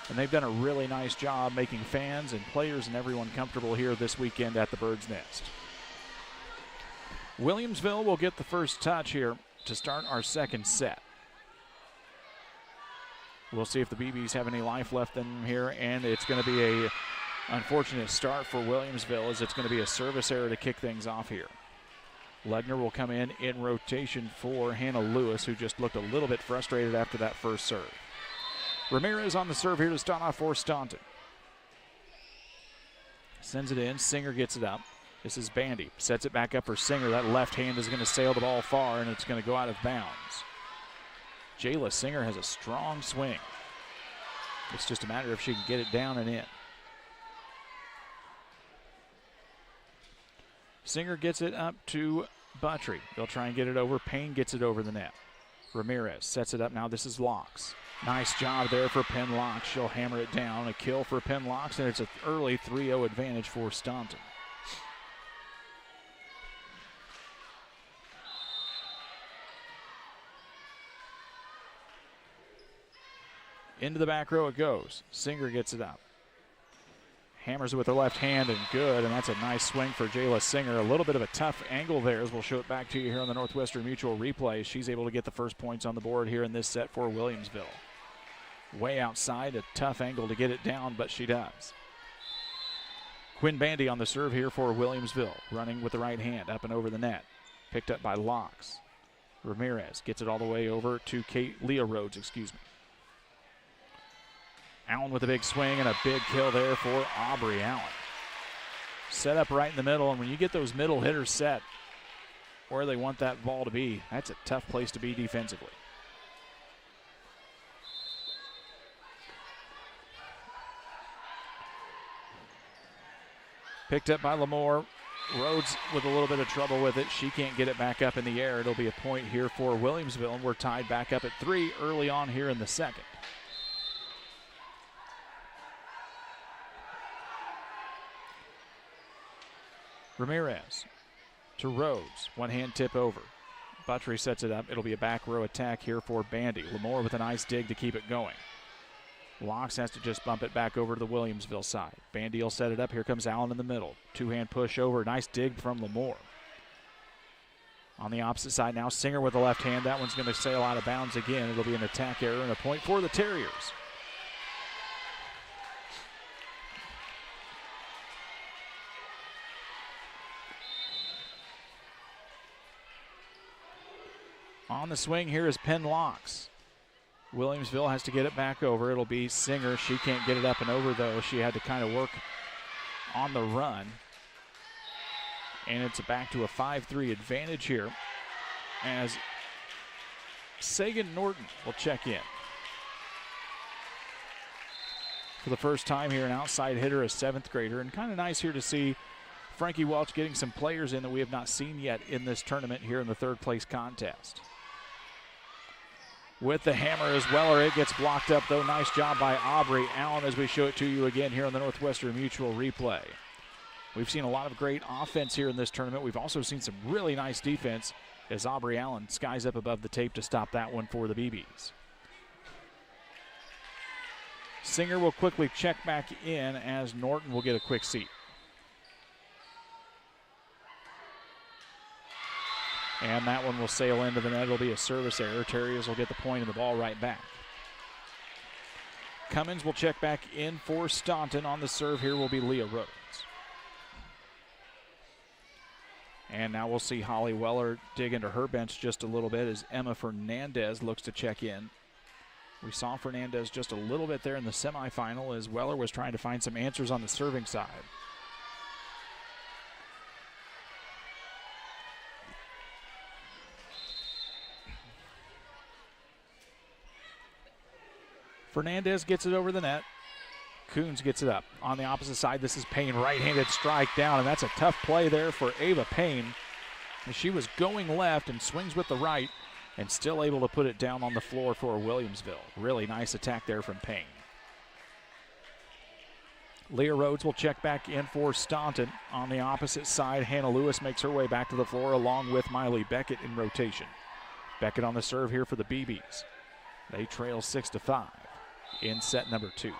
[SPEAKER 1] And they've done a really nice job making fans and players and everyone comfortable here this weekend at the Bird's Nest. Williamsville will get the first touch here to start our second set. We'll see if the BBs have any life left in them here, and it's going to be a unfortunate start for Williamsville, as it's going to be a service error to kick things off here. Legner will come in rotation for Hannah Lewis, who just looked a little bit frustrated after that first serve. Ramirez on the serve here to start off for Staunton. Sends it in. Singer gets it up. This is Bandy. Sets it back up for Singer. That left hand is going to sail the ball far, and it's going to go out of bounds. Jayla Singer has a strong swing. It's just a matter if she can get it down and in. Singer gets it up to Buttry. They'll try and get it over. Payne gets it over the net. Ramirez sets it up now. This is Locks. Nice job there for Penn Locks. She'll hammer it down. A kill for Penn Locks, and it's an early 3-0 advantage for Staunton. Into the back row it goes. Singer gets it up. Hammers it with her left hand, and good, and that's a nice swing for Jayla Singer. A little bit of a tough angle there, as we'll show it back to you here on the Northwestern Mutual replay. She's able to get the first points on the board here in this set for Williamsville. Way outside, a tough angle to get it down, but she does. Quinn Bandy on the serve here for Williamsville, running with the right hand up and over the net. Picked up by Locks. Ramirez gets it all the way over to Leah Rhodes, Allen with a big swing and a big kill there for Aubrey Allen. Set up right in the middle, and when you get those middle hitters set where they want that ball to be, that's a tough place to be defensively. Picked up by Lamore. Rhodes with a little bit of trouble with it. She can't get it back up in the air. It'll be a point here for Williamsville, and we're tied back up at 3 early on here in the second. Ramirez to Rhodes. One hand tip over. Buttry sets it up. It'll be a back row attack here for Bandy. Lamore with a nice dig to keep it going. Locks has to just bump it back over to the Williamsville side. Bandy will set it up. Here comes Allen in the middle. Two-hand push over. Nice dig from Lamore. On the opposite side now, Singer with the left hand. That one's going to sail out of bounds again. It'll be an attack error and a point for the Terriers. On the swing here is Penn Locks. Williamsville has to get it back over. It'll be Singer. She can't get it up and over, though. She had to kind of work on the run. And it's back to a 5-3 advantage here as Sagan Norton will check in. For the first time here, an outside hitter, a 7th grader. And kind of nice here to see Frankie Welch getting some players in that we have not seen yet in this tournament here in the third place contest. With the hammer as well, or it gets blocked up, though. Nice job by Aubrey Allen as we show it to you again here on the Northwestern Mutual replay. We've seen a lot of great offense here in this tournament. We've also seen some really nice defense as Aubrey Allen skies up above the tape to stop that one for the BBs. Singer will quickly check back in as Norton will get a quick seat. And that one will sail into the net. It'll be a service error. Terriers will get the point and the ball right back. Cummins will check back in for Staunton. On the serve here will be Leah Rhodes. And now we'll see Holly Weller dig into her bench just a little bit as Emma Fernandez looks to check in We saw Fernandez just a little bit there in the semifinal as Weller was trying to find some answers on the serving side. Fernandez gets it over the net. Coons gets it up. On the opposite side, this is Payne, right-handed strike down, and that's a tough play there for Ava Payne. She was going left and swings with the right and still able to put it down on the floor for Williamsville. Really nice attack there from Payne. Leah Rhodes will check back in for Staunton. On the opposite side, Hannah Lewis makes her way back to the floor along with Miley Beckett in rotation. Beckett on the serve here for the BBs. They trail 6-5 in set number 2.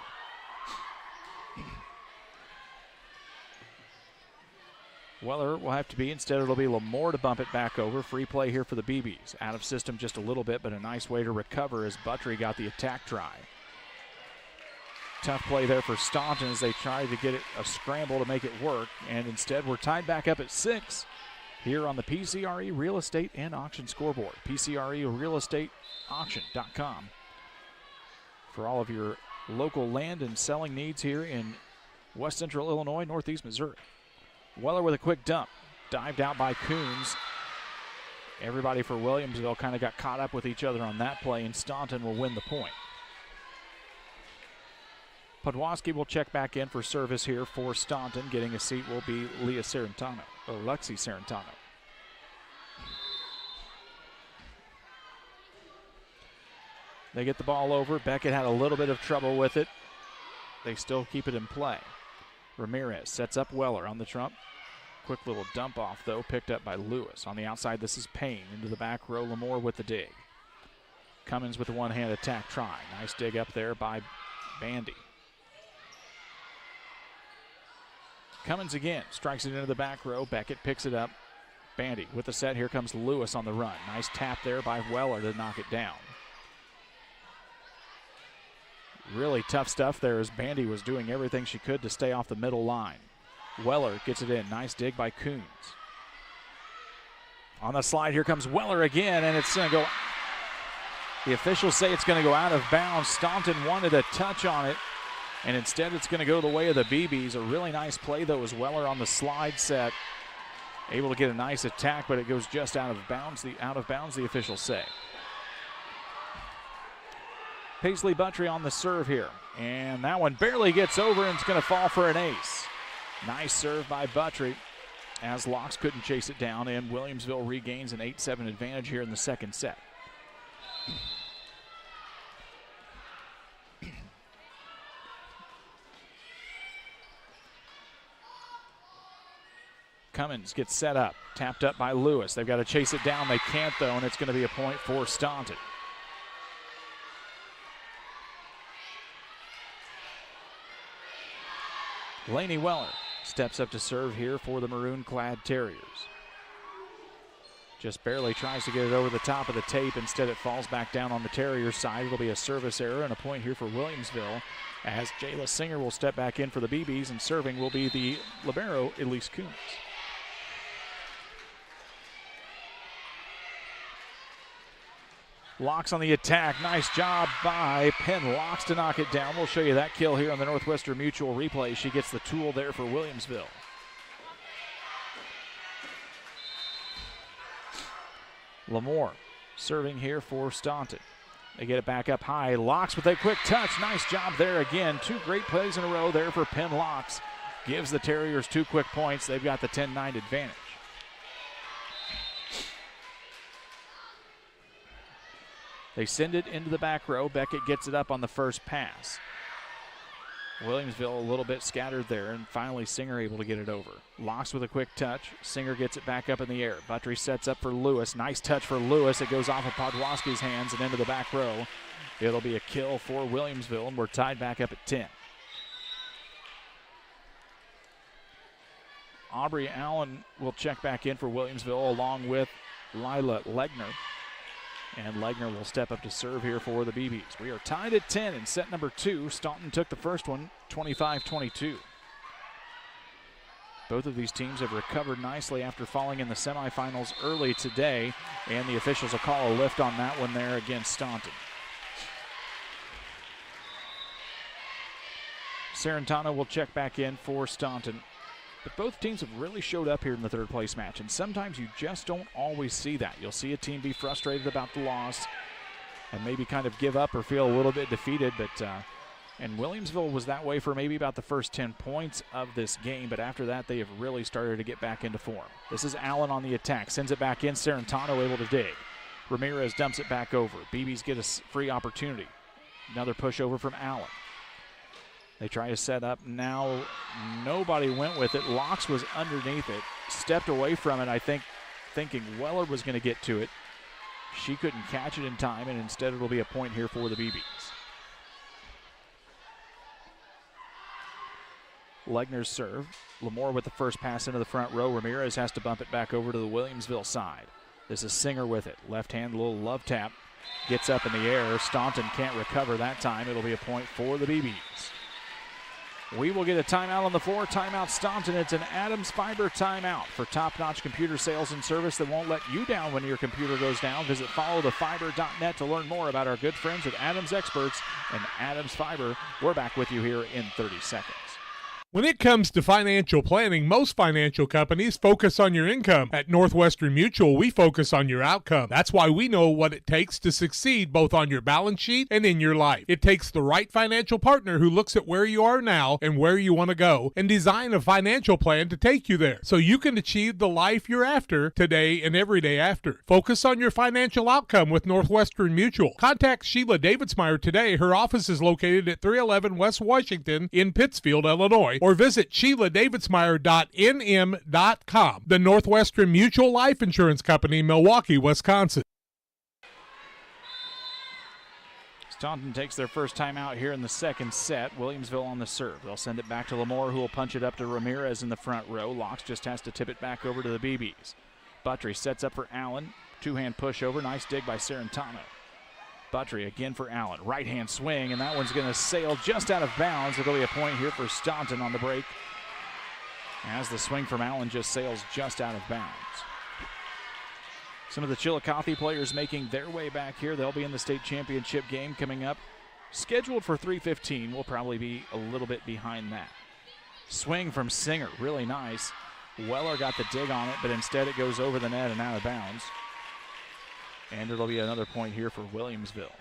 [SPEAKER 1] Weller will have to be, instead it'll be Lamore to bump it back over. Free play here for the BBs. Out of system just a little bit, but a nice way to recover as Buttrey got the attack try. Tough play there for Staunton as they tried to get it a scramble to make it work, and instead we're tied back up at 6 here on the PCRE Real Estate and Auction Scoreboard. PCRERealestateAuction.com for all of your local land and selling needs here in West Central Illinois, Northeast Missouri. Weller with a quick dump. Dived out by Coons. Everybody for Williamsville kind of got caught up with each other on that play, and Staunton will win the point. Podwaski will check back in for service here for Staunton. Getting a seat will be Lexi Sarantano. They get the ball over. Beckett had a little bit of trouble with it. They still keep it in play. Ramirez sets up Weller on the trump. Quick little dump off, though, picked up by Lewis. On the outside, this is Payne. Into the back row, Lamore with the dig. Cummins with the one-hand attack try. Nice dig up there by Bandy. Cummins again, strikes it into the back row. Beckett picks it up. Bandy with the set. Here comes Lewis on the run. Nice tap there by Weller to knock it down. Really tough stuff there as Bandy was doing everything she could to stay off the middle line. Weller gets it in. Nice dig by Coons. On the slide, here comes Weller again, and it's going to go. The officials say it's going to go out of bounds. Staunton wanted a touch on it, and instead it's going to go the way of the BBs. A really nice play, though, as Weller on the slide set. Able to get a nice attack, but it goes just out of bounds, the officials say. Paisley Buttrey on the serve here. And that one barely gets over, and it's going to fall for an ace. Nice serve by Buttrey as Locks couldn't chase it down, and Williamsville regains an 8-7 advantage here in the second set. Cummins gets set up, tapped up by Lewis. They've got to chase it down. They can't, though, and it's going to be a point for Staunton. Lainey Weller steps up to serve here for the maroon-clad Terriers. Just barely tries to get it over the top of the tape. Instead, it falls back down on the Terriers side. It'll be a service error and a point here for Williamsville as Jayla Singer will step back in for the BBs, and serving will be the libero, Elise Coons. Locks on the attack. Nice job by Penn Locks to knock it down. We'll show you that kill here on the Northwestern Mutual replay. She gets the tool there for Williamsville. Lamore serving here for Staunton. They get it back up high. Locks with a quick touch. Nice job there again. 2 great plays in a row there for Penn Locks. Gives the Terriers 2 quick points. They've got the 10-9 advantage. They send it into the back row. Beckett gets it up on the first pass. Williamsville a little bit scattered there, and finally Singer able to get it over. Locks with a quick touch. Singer gets it back up in the air. Buttrey sets up for Lewis. Nice touch for Lewis. It goes off of Podwaski's hands and into the back row. It'll be a kill for Williamsville, and we're tied back up at 10. Aubrey Allen will check back in for Williamsville along with Lila Legner. And Legner will step up to serve here for the BBs. We are tied at 10 in set number 2. Staunton took the first one, 25-22. Both of these teams have recovered nicely after falling in the semifinals early today, and the officials will call a lift on that one there against Staunton. Serentano will check back in for Staunton. But both teams have really showed up here in the third place match, and sometimes you just don't always see that. You'll see a team be frustrated about the loss and maybe kind of give up or feel a little bit defeated, but and Williamsville was that way for maybe about the first 10 points of this game, but after that they have really started to get back into form. This is Allen on the attack, sends it back in, Serentano able to dig. Ramirez dumps it back over. BBs get a free opportunity. Another push over from Allen. They try to set up. Now nobody went with it. Locks was underneath it, stepped away from it, I think, thinking Weller was going to get to it. She couldn't catch it in time, and instead it'll be a point here for the BBs. Legner's serve. Lamore with the first pass into the front row. Ramirez has to bump it back over to the Williamsville side. This is Singer with it. Left hand, little love tap. Gets up in the air. Staunton can't recover that time. It'll be a point for the BBs. We will get a timeout on the floor. Timeout Staunton. It's an Adams Fiber timeout for top-notch computer sales and service that won't let you down when your computer goes down. Visit followthefiber.net to learn more about our good friends at Adams Experts and Adams Fiber. We're back with you here in 30 seconds.
[SPEAKER 13] When it comes to financial planning, most financial companies focus on your income. At Northwestern Mutual, we focus on your outcome. That's why we know what it takes to succeed both on your balance sheet and in your life. It takes the right financial partner who looks at where you are now and where you want to go and design a financial plan to take you there so you can achieve the life you're after today and every day after. Focus on your financial outcome with Northwestern Mutual. Contact Sheila Davidsmeyer today. Her office is located at 311 West Washington in Pittsfield, Illinois, or visit SheilaDavidsmeyer.nm.com. The Northwestern Mutual Life Insurance Company, Milwaukee, Wisconsin.
[SPEAKER 1] Staunton takes their first time out here in the second set. Williamsville on the serve. They'll send it back to Lamore, who will punch it up to Ramirez in the front row. Locks just has to tip it back over to the BBs. Buttry sets up for Allen. Two-hand push over. Nice dig by Serentano. Buttry again for Allen. Right-hand swing, and that one's going to sail just out of bounds. It'll be a point here for Staunton on the break, as the swing from Allen just sails just out of bounds. Some of the Chillicothe players making their way back here. They'll be in the state championship game coming up. Scheduled for 3:15. We'll probably be a little bit behind that. Swing from Singer, really nice. Weller got the dig on it, but instead it goes over the net and out of bounds. And it'll be another point here for Williamsville.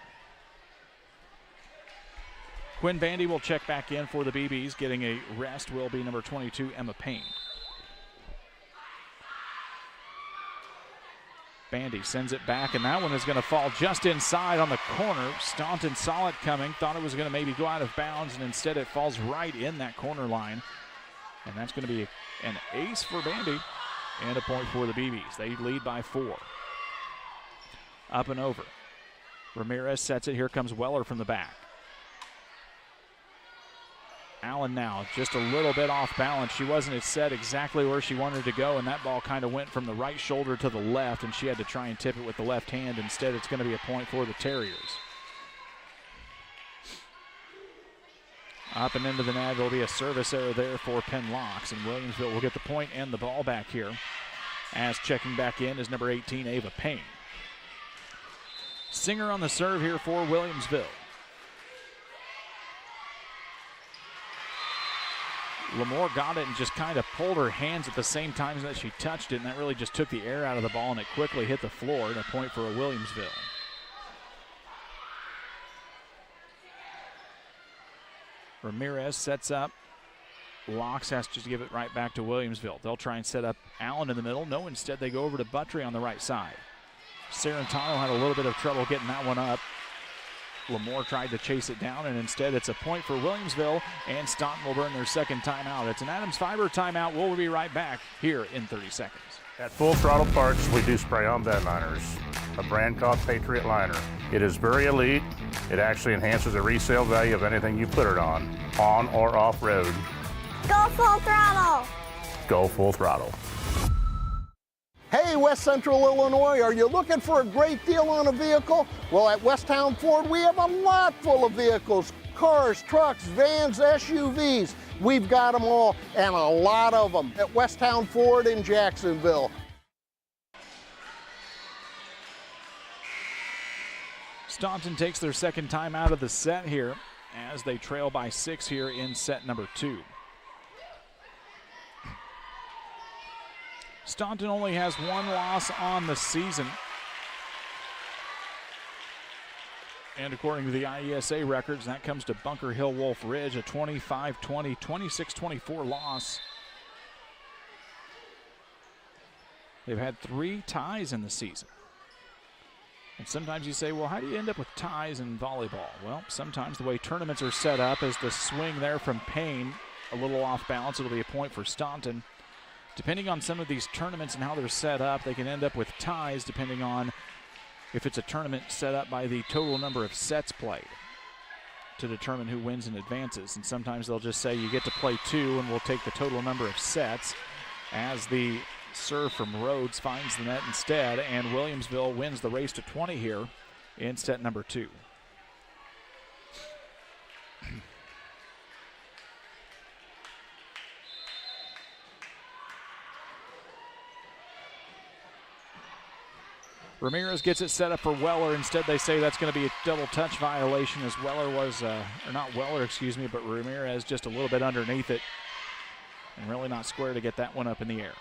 [SPEAKER 1] Quinn Bandy will check back in for the BBs. Getting a rest will be number 22, Emma Payne. Bandy sends it back, and that one is going to fall just inside on the corner. Staunton saw it coming, thought it was going to maybe go out of bounds, and instead it falls right in that corner line. And that's going to be an ace for Bandy and a point for the BBs. They lead by 4. Up and over. Ramirez sets it. Here comes Weller from the back. Allen now just a little bit off balance. She wasn't set exactly where she wanted to go, and that ball kind of went from the right shoulder to the left, and she had to try and tip it with the left hand. Instead, it's going to be a point for the Terriers. Up and into the net. There'll be a service error there for Penn Locks, and Williamsville will get the point and the ball back here. As checking back in is number 18, Ava Payne. Singer on the serve here for Williamsville. Lamore got it and just kind of pulled her hands at the same time that she touched it, and that really just took the air out of the ball, and it quickly hit the floor, and a point for a Williamsville. Ramirez sets up. Locks has to give it right back to Williamsville. They'll try and set up Allen in the middle. No, instead they go over to Buttry on the right side. Serentano had a little bit of trouble getting that one up. Lamore tried to chase it down, and instead it's a point for Williamsville, and Staunton will burn their second timeout. It's an Adams Fiber timeout. We'll be right back here in 30 seconds.
[SPEAKER 14] At Full Throttle Parts, we do spray-on bed liners, a brand called Patriot Liner. It is very elite. It actually enhances the resale value of anything you put it on or off-road.
[SPEAKER 15] Go Full Throttle!
[SPEAKER 14] Go Full Throttle.
[SPEAKER 3] Hey, West Central Illinois, are you looking for a great deal on a vehicle? Well, at Westtown Ford, we have a lot full of vehicles. Cars, trucks, vans, SUVs. We've got them all, and a lot of them at Westtown Ford in Jacksonville.
[SPEAKER 1] Staunton takes their second time out of the set here as they trail by 6 here in set number 2. Staunton only has 1 loss on the season. And according to the IESA records, that comes to Bunker Hill Wolf Ridge, a 25-20, 26-24 loss. They've had 3 ties in the season. And sometimes you say, well, how do you end up with ties in volleyball? Well, sometimes the way tournaments are set up is the swing there from Payne, a little off balance. It'll be a point for Staunton. Depending on some of these tournaments and how they're set up, they can end up with ties depending on if it's a tournament set up by the total number of sets played to determine who wins and advances. And sometimes they'll just say you get to play 2 and we'll take the total number of sets, as the serve from Rhodes finds the net instead, and Williamsville wins the race to 20 here in set number 2. Ramirez gets it set up for Weller. Instead, they say that's going to be a double touch violation, as Weller was, or not Weller, excuse me, but Ramirez just a little bit underneath it, and really not square to get that one up in the air.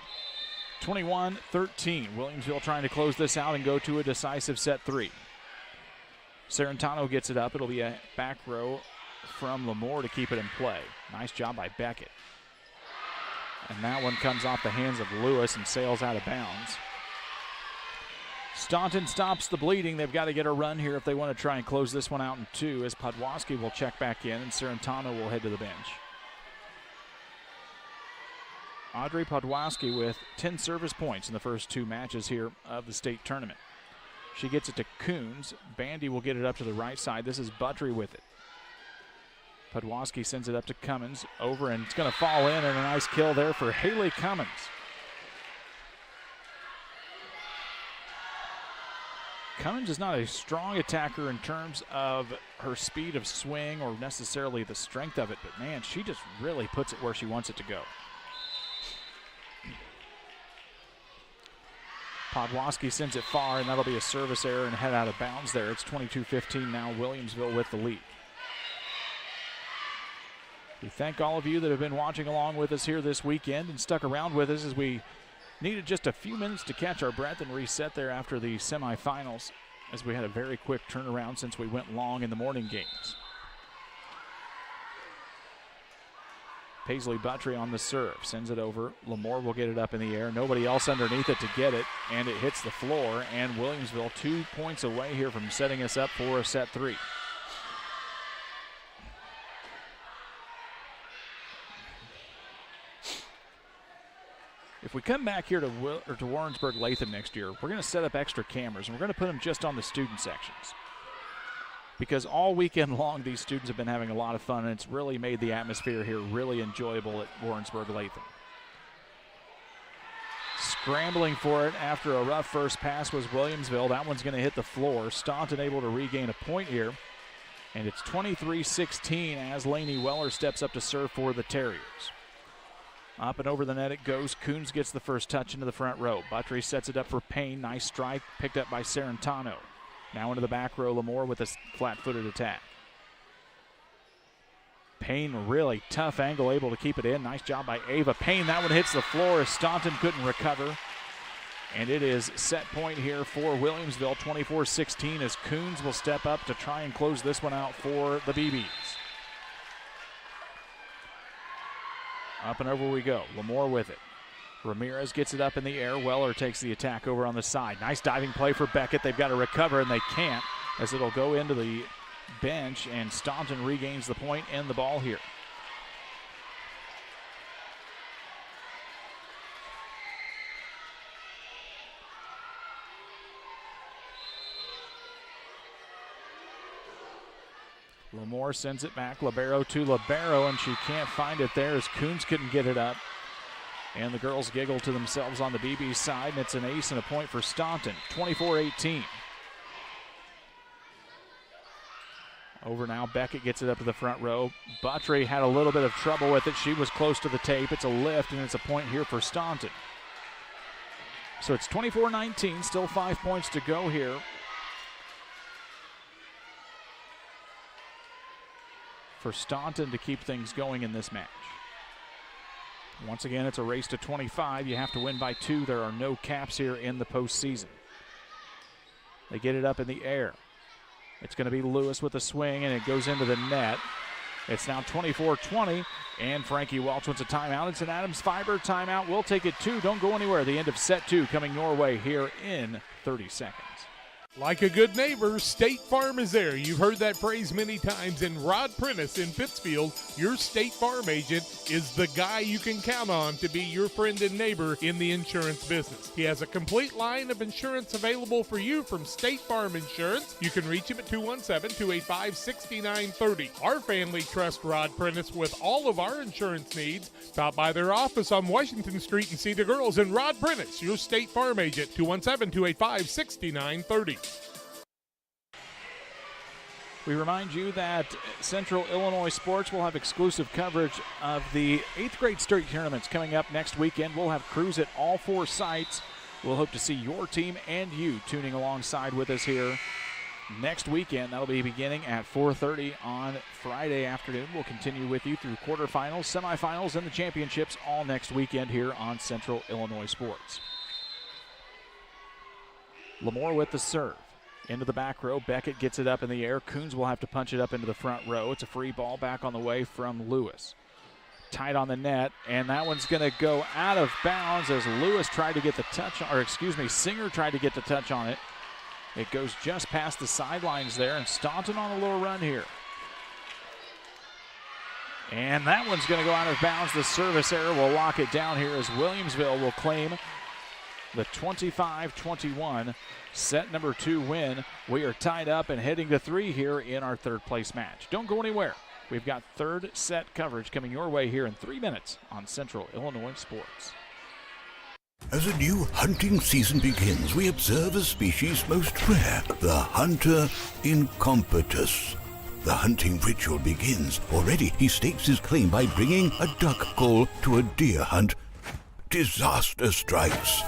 [SPEAKER 1] 21-13. Williamsville trying to close this out and go to a decisive set 3. Serrentano gets it up. It'll be a back row from Lamore to keep it in play. Nice job by Beckett. And that one comes off the hands of Lewis and sails out of bounds. Staunton stops the bleeding. They've got to get a run here if they want to try and close this one out in 2, as Podwaski will check back in and Serrentano will head to the bench. Audrey Podwaski with 10 service points in the first 2 matches here of the state tournament. She gets it to Coons. Bandy will get it up to the right side. This is Buttry with it. Podwaski sends it up to Cummins. Over, and it's going to fall in, and a nice kill there for Haley Cummins. Cummins is not a strong attacker in terms of her speed of swing or necessarily the strength of it, but man, she just really puts it where she wants it to go. Podwaski sends it far, and that'll be a service error and head out of bounds there. It's 22-15 now, Williamsville with the lead. We thank all of you that have been watching along with us here this weekend and stuck around with us as we needed just a few minutes to catch our breath and reset there after the semifinals, as we had a very quick turnaround since we went long in the morning games. Paisley Buttry on the serve, sends it over. Lamore will get it up in the air. Nobody else underneath it to get it, and it hits the floor, and Williamsville 2 points away here from setting us up for a set 3. If we come back here to Warrensburg Latham next year, we're going to set up extra cameras, and we're going to put them just on the student sections. Because all weekend long, these students have been having a lot of fun, and it's really made the atmosphere here really enjoyable at Warrensburg Latham. Scrambling for it after a rough first pass was Williamsville. That one's going to hit the floor. Staunton able to regain a point here. And it's 23-16 as Lainey Weller steps up to serve for the Terriers. Up and over the net it goes. Coons gets the first touch into the front row. Buttry sets it up for Payne. Nice strike picked up by Serrentano. Now into the back row, Lamore with a flat-footed attack. Payne, really tough angle, able to keep it in. Nice job by Ava Payne. That one hits the floor as Staunton couldn't recover. And it is set point here for Williamsville, 24-16, as Coons will step up to try and close this one out for the BBs. Up and over we go. Lamore with it. Ramirez gets it up in the air. Weller takes the attack over on the side. Nice diving play for Beckett. They've got to recover, and they can't, as it'll go into the bench, and Staunton regains the point and the ball here. Lamore sends it back. Libero to Libero, and she can't find it there as Coons couldn't get it up. And the girls giggle to themselves on the BB side, and it's an ace and a point for Staunton, 24-18. Over now, Beckett gets it up to the front row. Buttry had a little bit of trouble with it. She was close to the tape. It's a lift, and it's a point here for Staunton. So it's 24-19, still 5 points to go here. for Staunton to keep things going in this match. Once again, it's a race to 25. You have to win by 2. There are no caps here in the postseason. They get it up in the air. It's going to be Lewis with a swing, and it goes into the net. It's now 24-20, and Frankie Welch wants a timeout. It's an Adams Fiber timeout. We'll take it 2. Don't go anywhere. The end of set 2 coming your way here in 30 seconds.
[SPEAKER 13] Like a good neighbor, State Farm is there. You've heard that phrase many times, and Rod Prentice in Pittsfield, your State Farm agent, is the guy you can count on to be your friend and neighbor in the insurance business. He has a complete line of insurance available for you from State Farm Insurance. You can reach him at 217-285-6930. Our family trusts Rod Prentice with all of our insurance needs. Stop by their office on Washington Street and see the girls. And Rod Prentice, your State Farm agent, 217-285-6930.
[SPEAKER 1] We remind you that Central Illinois Sports will have exclusive coverage of the 8th grade state tournaments coming up next weekend. We'll have crews at all 4 sites. We'll hope to see your team and you tuning alongside with us here next weekend. That'll be beginning at 4:30 on Friday afternoon. We'll continue with you through quarterfinals, semifinals, and the championships all next weekend here on Central Illinois Sports. Lamore with the serve. Into the back row. Beckett gets it up in the air. Coons will have to punch it up into the front row. It's a free ball back on the way from Lewis. Tight on the net, and that one's going to go out of bounds as Lewis tried to get the touch on, or excuse me, Singer tried to get the touch on it. It goes just past the sidelines there, and Staunton on a little run here. And that one's going to go out of bounds. The service error will lock it down here as Williamsville will claim the 25-21 set number 2 win. We are tied up and heading to 3 here in our 3rd place match. Don't go anywhere. We've got 3rd set coverage coming your way here in 3 minutes on Central Illinois Sports.
[SPEAKER 6] As a new hunting season begins, we observe a species most rare, the hunter incompetus. The hunting ritual begins. Already he stakes his claim by bringing a duck call to a deer hunt. Disaster strikes.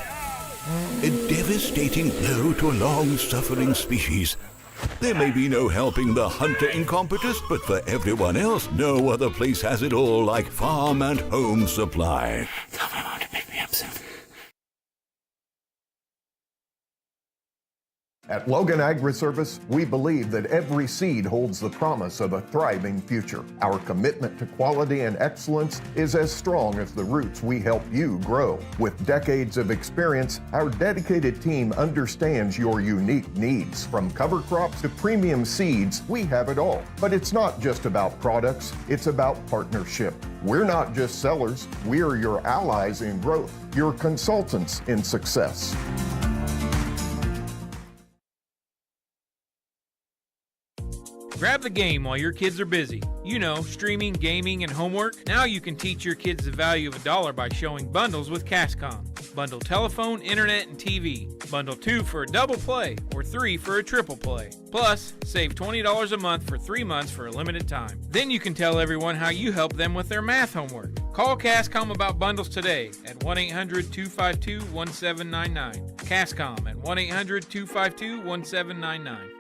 [SPEAKER 6] A devastating blow to a long-suffering species. There may be no helping the hunter incompetus, but for everyone else, no other place has it all like Farm and Home Supply.
[SPEAKER 11] Tell my mom to pick me up soon.
[SPEAKER 5] At Logan Agri-Service, we believe that every seed holds the promise of a thriving future. Our commitment to quality and excellence is as strong as the roots we help you grow. With decades of experience, our dedicated team understands your unique needs. From cover crops to premium seeds, we have it all. But it's not just about products, it's about partnership. We're not just sellers, we're your allies in growth, your consultants in success.
[SPEAKER 16] Grab the game while your kids are busy. You know, streaming, gaming, and homework. Now you can teach your kids the value of $1 by showing bundles with Cascom. Bundle telephone, internet, and TV. Bundle 2 for a double play or 3 for a triple play. Plus, save $20 a month for 3 months for a limited time. Then you can tell everyone how you help them with their math homework. Call Cascom about bundles today at 1-800-252-1799. Cascom at 1-800-252-1799.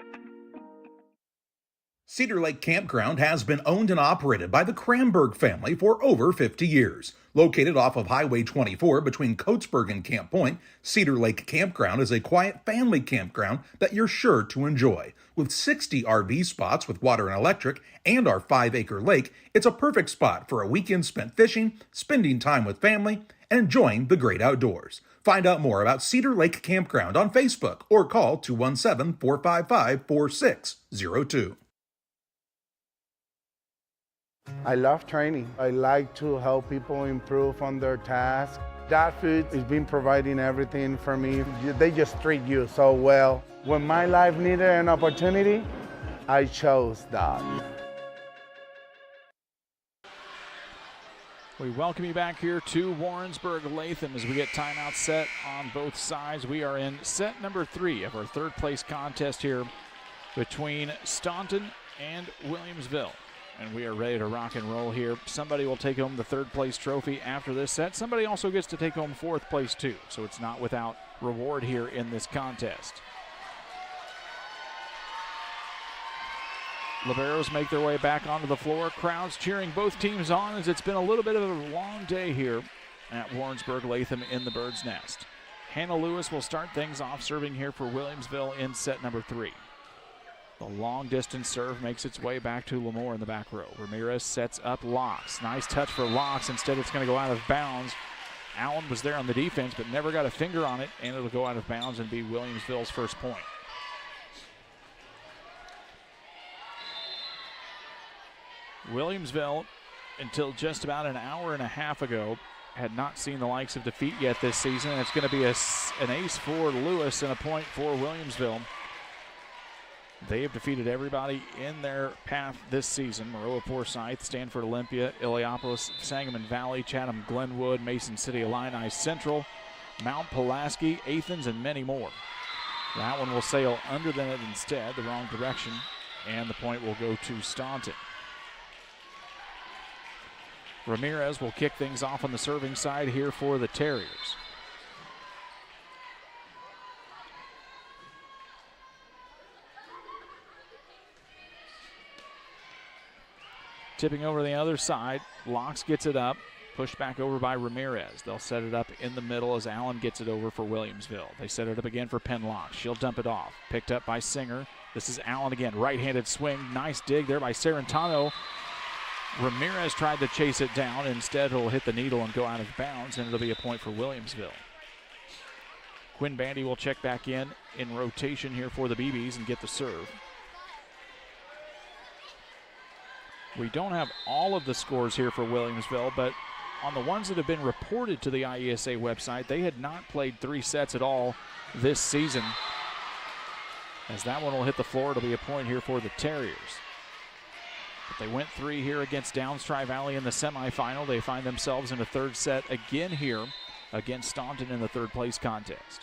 [SPEAKER 2] Cedar Lake Campground has been owned and operated by the Kramberg family for over 50 years. Located off of Highway 24 between Coatesburg and Camp Point, Cedar Lake Campground is a quiet family campground that you're sure to enjoy. With 60 RV spots with water and electric and our 5-acre lake, it's a perfect spot for a weekend spent fishing, spending time with family, and enjoying the great outdoors. Find out more about Cedar Lake Campground on Facebook or call 217-455-4602.
[SPEAKER 8] I love training. I like to help people improve on their task. That food has been providing everything for me. They just treat you so well. When my life needed an opportunity, I chose that.
[SPEAKER 1] We welcome you back here to Warrensburg Latham as we get timeout set on both sides. We are in set number 3 of our 3rd place contest here between Staunton and Williamsville. And we are ready to rock and roll here. Somebody will take home the 3rd place trophy after this set. Somebody also gets to take home 4th place too. So it's not without reward here in this contest. Liberos make their way back onto the floor. Crowds cheering both teams on as it's been a little bit of a long day here at Warrensburg Latham in the Bird's Nest. Hannah Lewis will start things off serving here for Williamsville in set number 3. The long distance serve makes its way back to Lamore in the back row. Ramirez sets up Locks. Nice touch for Locks. Instead it's going to go out of bounds. Allen was there on the defense but never got a finger on it, and it'll go out of bounds and be Williamsville's first point. Williamsville, until just about an hour and a half ago, had not seen the likes of defeat yet this season. And it's going to be an ace for Lewis and a point for Williamsville. They have defeated everybody in their path this season. Maroa Forsyth, Stanford Olympia, Illiopolis, Sangamon Valley, Chatham Glenwood, Mason City Illini Central, Mount Pulaski, Athens, and many more. That one will sail under the net instead, the wrong direction, and the point will go to Staunton. Ramirez will kick things off on the serving side here for the Terriers. Tipping over the other side, Locks gets it up, pushed back over by Ramirez. They'll set it up in the middle as Allen gets it over for Williamsville. They set it up again for Penn Locks. She'll dump it off. Picked up by Singer. This is Allen again, right-handed swing. Nice dig there by Serrentano. Ramirez tried to chase it down. Instead, it'll hit the needle and go out of bounds, and it'll be a point for Williamsville. Quinn Bandy will check back in rotation here for the BBs and get the serve. We don't have all of the scores here for Williamsville, but on the ones that have been reported to the IESA website, they had not played 3 sets at all this season. As that one will hit the floor, it'll be a point here for the Terriers. But they went 3 here against Downs Tri-Valley in the semifinal. They find themselves in a 3rd set again here against Staunton in the 3rd place contest.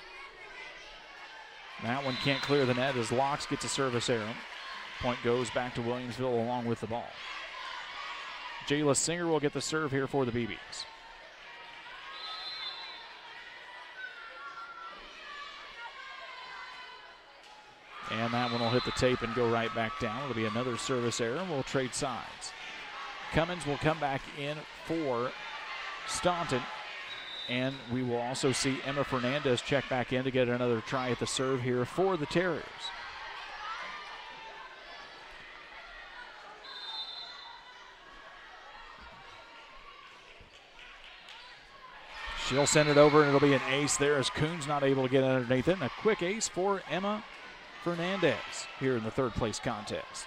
[SPEAKER 1] That one can't clear the net as Locks gets a service error. Point goes back to Williamsville along with the ball. Jayla Singer will get the serve here for the BBs. And that one will hit the tape and go right back down. It'll be another service error, and we'll trade sides. Cummins will come back in for Staunton, and we will also see Emma Fernandez check back in to get another try at the serve here for the Terriers. She'll send it over, and it'll be an ace there as Coons not able to get underneath it. And a quick ace for Emma Fernandez here in the 3rd place contest.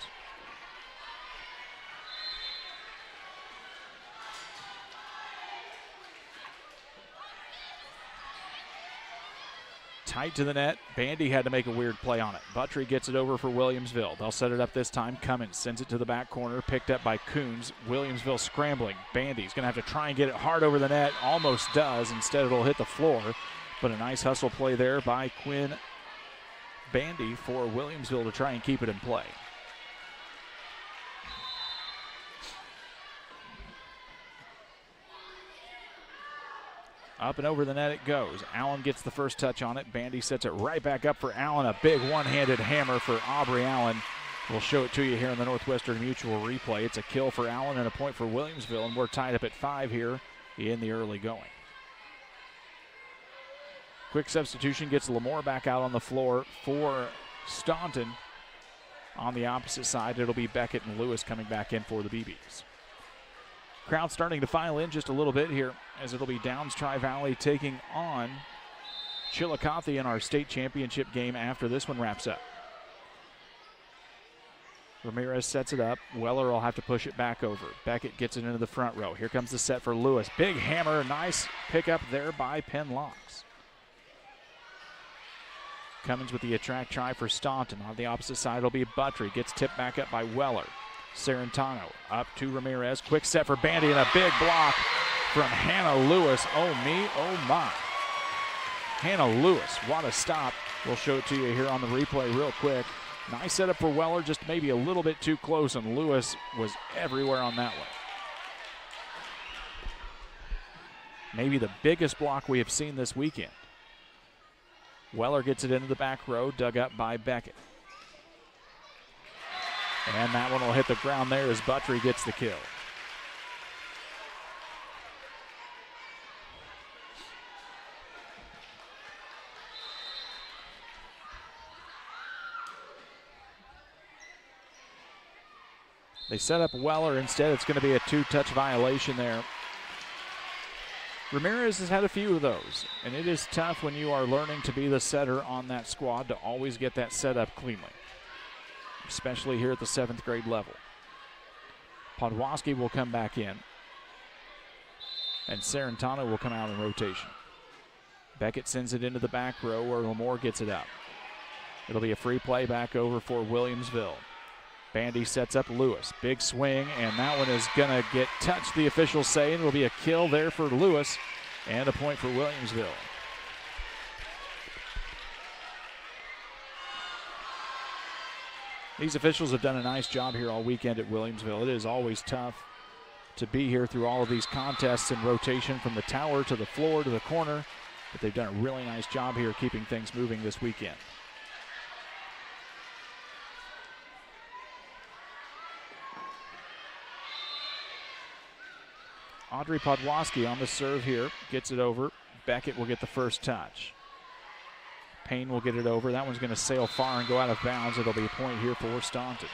[SPEAKER 1] Tight to the net. Bandy had to make a weird play on it. Buttry gets it over for Williamsville. They'll set it up this time. Cummins sends it to the back corner, picked up by Coons. Williamsville scrambling. Bandy's going to have to try and get it hard over the net. Almost does. Instead, it'll hit the floor. But a nice hustle play there by Quinn Bandy for Williamsville to try and keep it in play. Up and over the net it goes. Allen gets the first touch on it. Bandy sets it right back up for Allen. A big one-handed hammer for Aubrey Allen. We'll show it to you here in the Northwestern Mutual replay. It's a kill for Allen and a point for Williamsville, and we're tied up at 5 here in the early going. Quick substitution gets Lamore back out on the floor for Staunton. On the opposite side, it'll be Beckett and Lewis coming back in for the BBs. Crowd starting to file in just a little bit here as it'll be Downs Tri-Valley taking on Chillicothe in our state championship game after this one wraps up. Ramirez sets it up. Weller will have to push it back over. Beckett gets it into the front row. Here comes the set for Lewis. Big hammer, nice pickup there by Penn Locks. Cummins with the attract try for Staunton. On the opposite side, it'll be Buttry. Gets tipped back up by Weller. Serrentano up to Ramirez. Quick set for Bandy and a big block from Hannah Lewis. Oh me, oh my. Hannah Lewis, what a stop. We'll show it to you here on the replay real quick. Nice setup for Weller, just maybe a little bit too close, and Lewis was everywhere on that one. Maybe the biggest block we have seen this weekend. Weller gets it into the back row, dug up by Beckett. And that one will hit the ground there as Buttry gets the kill. They set up Weller. Instead, it's going to be a 2-touch violation there. Ramirez has had a few of those, and it is tough when you are learning to be the setter on that squad to always get that set up cleanly, especially here at the 7th grade level. Podwaski will come back in, and Sarantano will come out in rotation. Beckett sends it into the back row where Lamore gets it up. It'll be a free play back over for Williamsville. Bandy sets up Lewis. Big swing, and that one is going to get touched, the officials say, and it'll be a kill there for Lewis and a point for Williamsville. These officials have done a nice job here all weekend at Williamsville. It is always tough to be here through all of these contests in rotation from the tower to the floor to the corner, but they've done a really nice job here keeping things moving this weekend. Audrey Podwaski on the serve here, gets it over. Beckett will get the first touch. Payne will get it over. That one's going to sail far and go out of bounds. It'll be a point here for Staunton.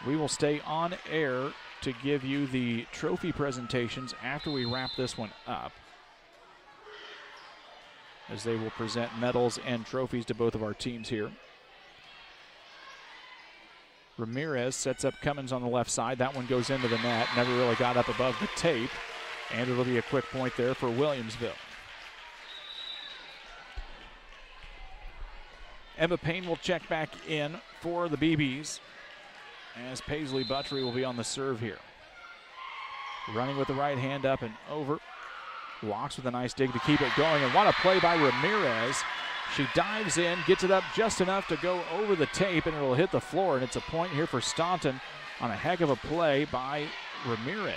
[SPEAKER 1] We will stay on air to give you the trophy presentations after we wrap this one up, as they will present medals and trophies to both of our teams here. Ramirez sets up Cummins on the left side. That one goes into the net. Never really got up above the tape. And it'll be a quick point there for Williamsville. Emma Payne will check back in for the BBs, as Paisley Buttry will be on the serve here. Running with the right hand up and over. Walks with a nice dig to keep it going. And what a play by Ramirez. She dives in, gets it up just enough to go over the tape, and it'll hit the floor, and it's a point here for Staunton on a heck of a play by Ramirez.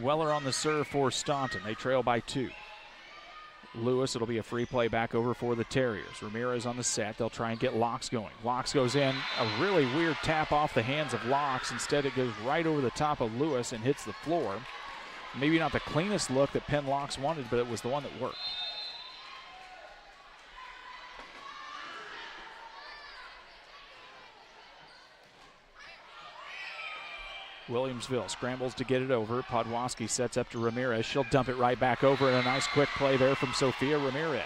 [SPEAKER 1] Weller on the serve for Staunton. They trail by 2. Lewis, it'll be a free play back over for the Terriers. Ramirez on the set. They'll try and get Locks going. Locks goes in. A really weird tap off the hands of Locks. Instead, it goes right over the top of Lewis and hits the floor. Maybe not the cleanest look that Penn Locks wanted, but it was the one that worked. Williamsville scrambles to get it over. Podwaski sets up to Ramirez. She'll dump it right back over, and a nice quick play there from Sophia Ramirez.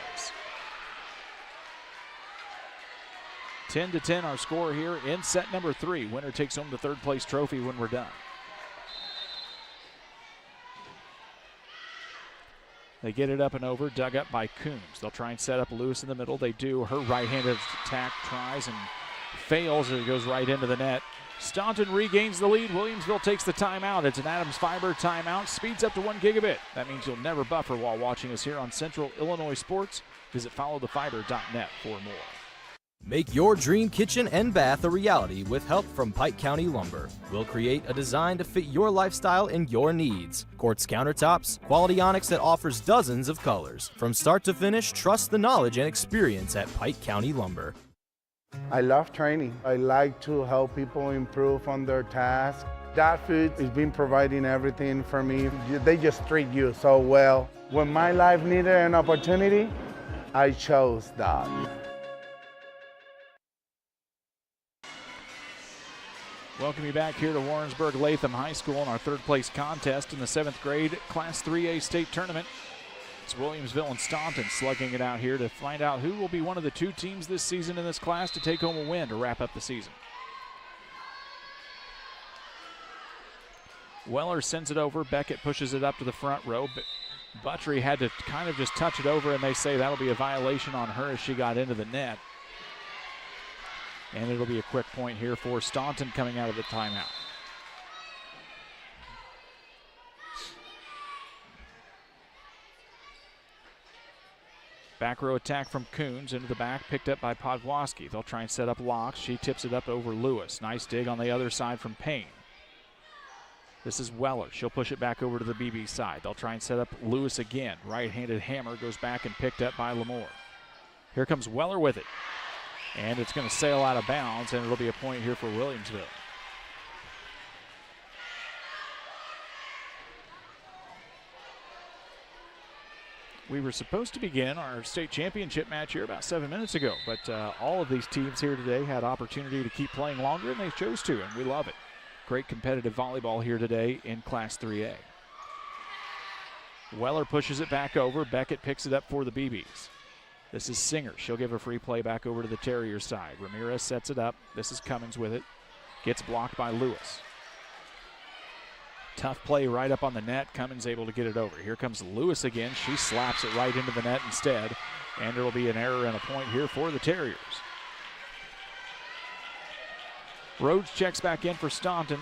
[SPEAKER 1] 10-10 our score here in set number 3. Winner takes home the 3rd place trophy when we're done. They get it up and over, dug up by Coombs. They'll try and set up Lewis in the middle. They do. Her right-handed attack tries and fails, and it goes right into the net. Staunton regains the lead. Williamsville takes the timeout. It's an Adams Fiber timeout. Speeds up to 1 gigabit. That means you'll never buffer while watching us here on Central Illinois Sports. Visit followthefiber.net for more.
[SPEAKER 17] Make your dream kitchen and bath a reality with help from Pike County Lumber. We'll create a design to fit your lifestyle and your needs. Quartz countertops, quality onyx that offers dozens of colors. From start to finish, trust the knowledge and experience at Pike County Lumber.
[SPEAKER 8] I love training. I like to help people improve on their tasks. That food has been providing everything for me. They just treat you so well. When my life needed an opportunity, I chose that.
[SPEAKER 1] Welcome you back here to Warrensburg Latham High School in our 3rd place contest in the 7th grade Class 3A state tournament. It's Williamsville and Staunton slugging it out here to find out who will be one of the 2 teams this season in this class to take home a win to wrap up the season. Weller sends it over. Beckett pushes it up to the front row. Buttry had to kind of just touch it over, and they say that'll be a violation on her as she got into the net. And it'll be a quick point here for Staunton coming out of the timeout. Back row attack from Coons into the back, picked up by Podwaski. They'll try and set up Locks. She tips it up over Lewis. Nice dig on the other side from Payne. This is Weller. She'll push it back over to the BB side. They'll try and set up Lewis again. Right-handed hammer goes back and picked up by Lamore. Here comes Weller with it. And it's going to sail out of bounds, and it'll be a point here for Williamsville. We were supposed to begin our state championship match here about 7 minutes ago, but all of these teams here today had opportunity to keep playing longer, and they chose to, and we love it. Great competitive volleyball here today in Class 3A. Weller pushes it back over. Beckett picks it up for the BBs. This is Singer. She'll give a free play back over to the Terriers side. Ramirez sets it up. This is Cummins with it. Gets blocked by Lewis. Tough play right up on the net. Cummins able to get it over. Here comes Lewis again. She slaps it right into the net instead. And it'll be an error and a point here for the Terriers. Rhodes checks back in for Staunton.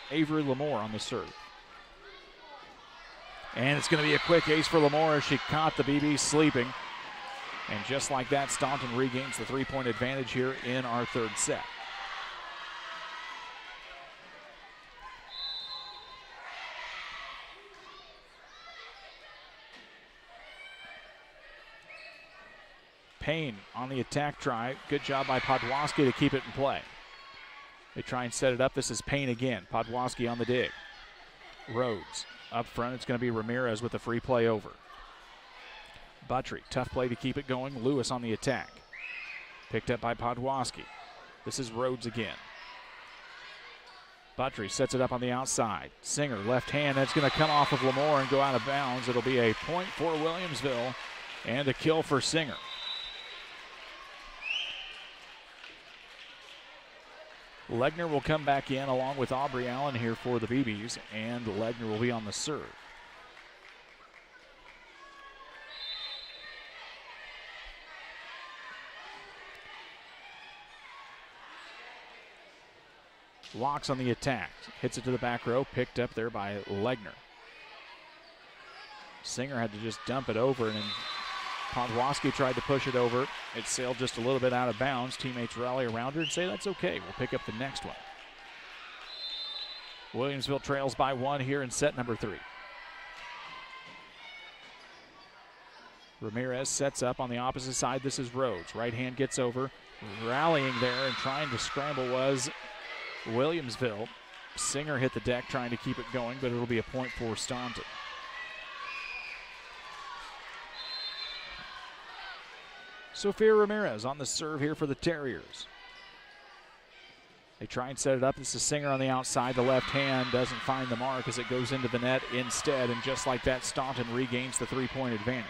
[SPEAKER 1] Avery Lamore on the serve. And it's going to be a quick ace for Lamore as she caught the BB sleeping. And just like that, Staunton regains the 3-point advantage here in our third set. Payne on the attack try. Good job by Podwaski to keep it in play. They try and set it up. This is Payne again. Podwaski on the dig. Rhodes up front. It's going to be Ramirez with the free play over. Buttry, tough play to keep it going. Lewis on the attack. Picked up by Podwaski. This is Rhodes again. Buttry sets it up on the outside. Singer, left hand. That's going to come off of Lamore and go out of bounds. It'll be a point for Williamsville and a kill for Singer. Legner will come back in along with Aubrey Allen here for the BBs, and Legner will be on the serve. Locks on the attack. Hits it to the back row, picked up there by Legner. Singer had to just dump it over, and Podwaski tried to push it over. It sailed just a little bit out of bounds. Teammates rally around her and say that's okay. We'll pick up the next one. Williamsville trails by 1 here in set number 3. Ramirez sets up on the opposite side. This is Rhodes. Right hand gets over. Rallying there and trying to scramble was Williamsville. Singer hit the deck trying to keep it going, but it'll be a point for Staunton. Sophia Ramirez on the serve here for the Terriers. They try and set it up. This is Singer on the outside. The left hand doesn't find the mark as it goes into the net instead. And just like that, Staunton regains the 3-point advantage.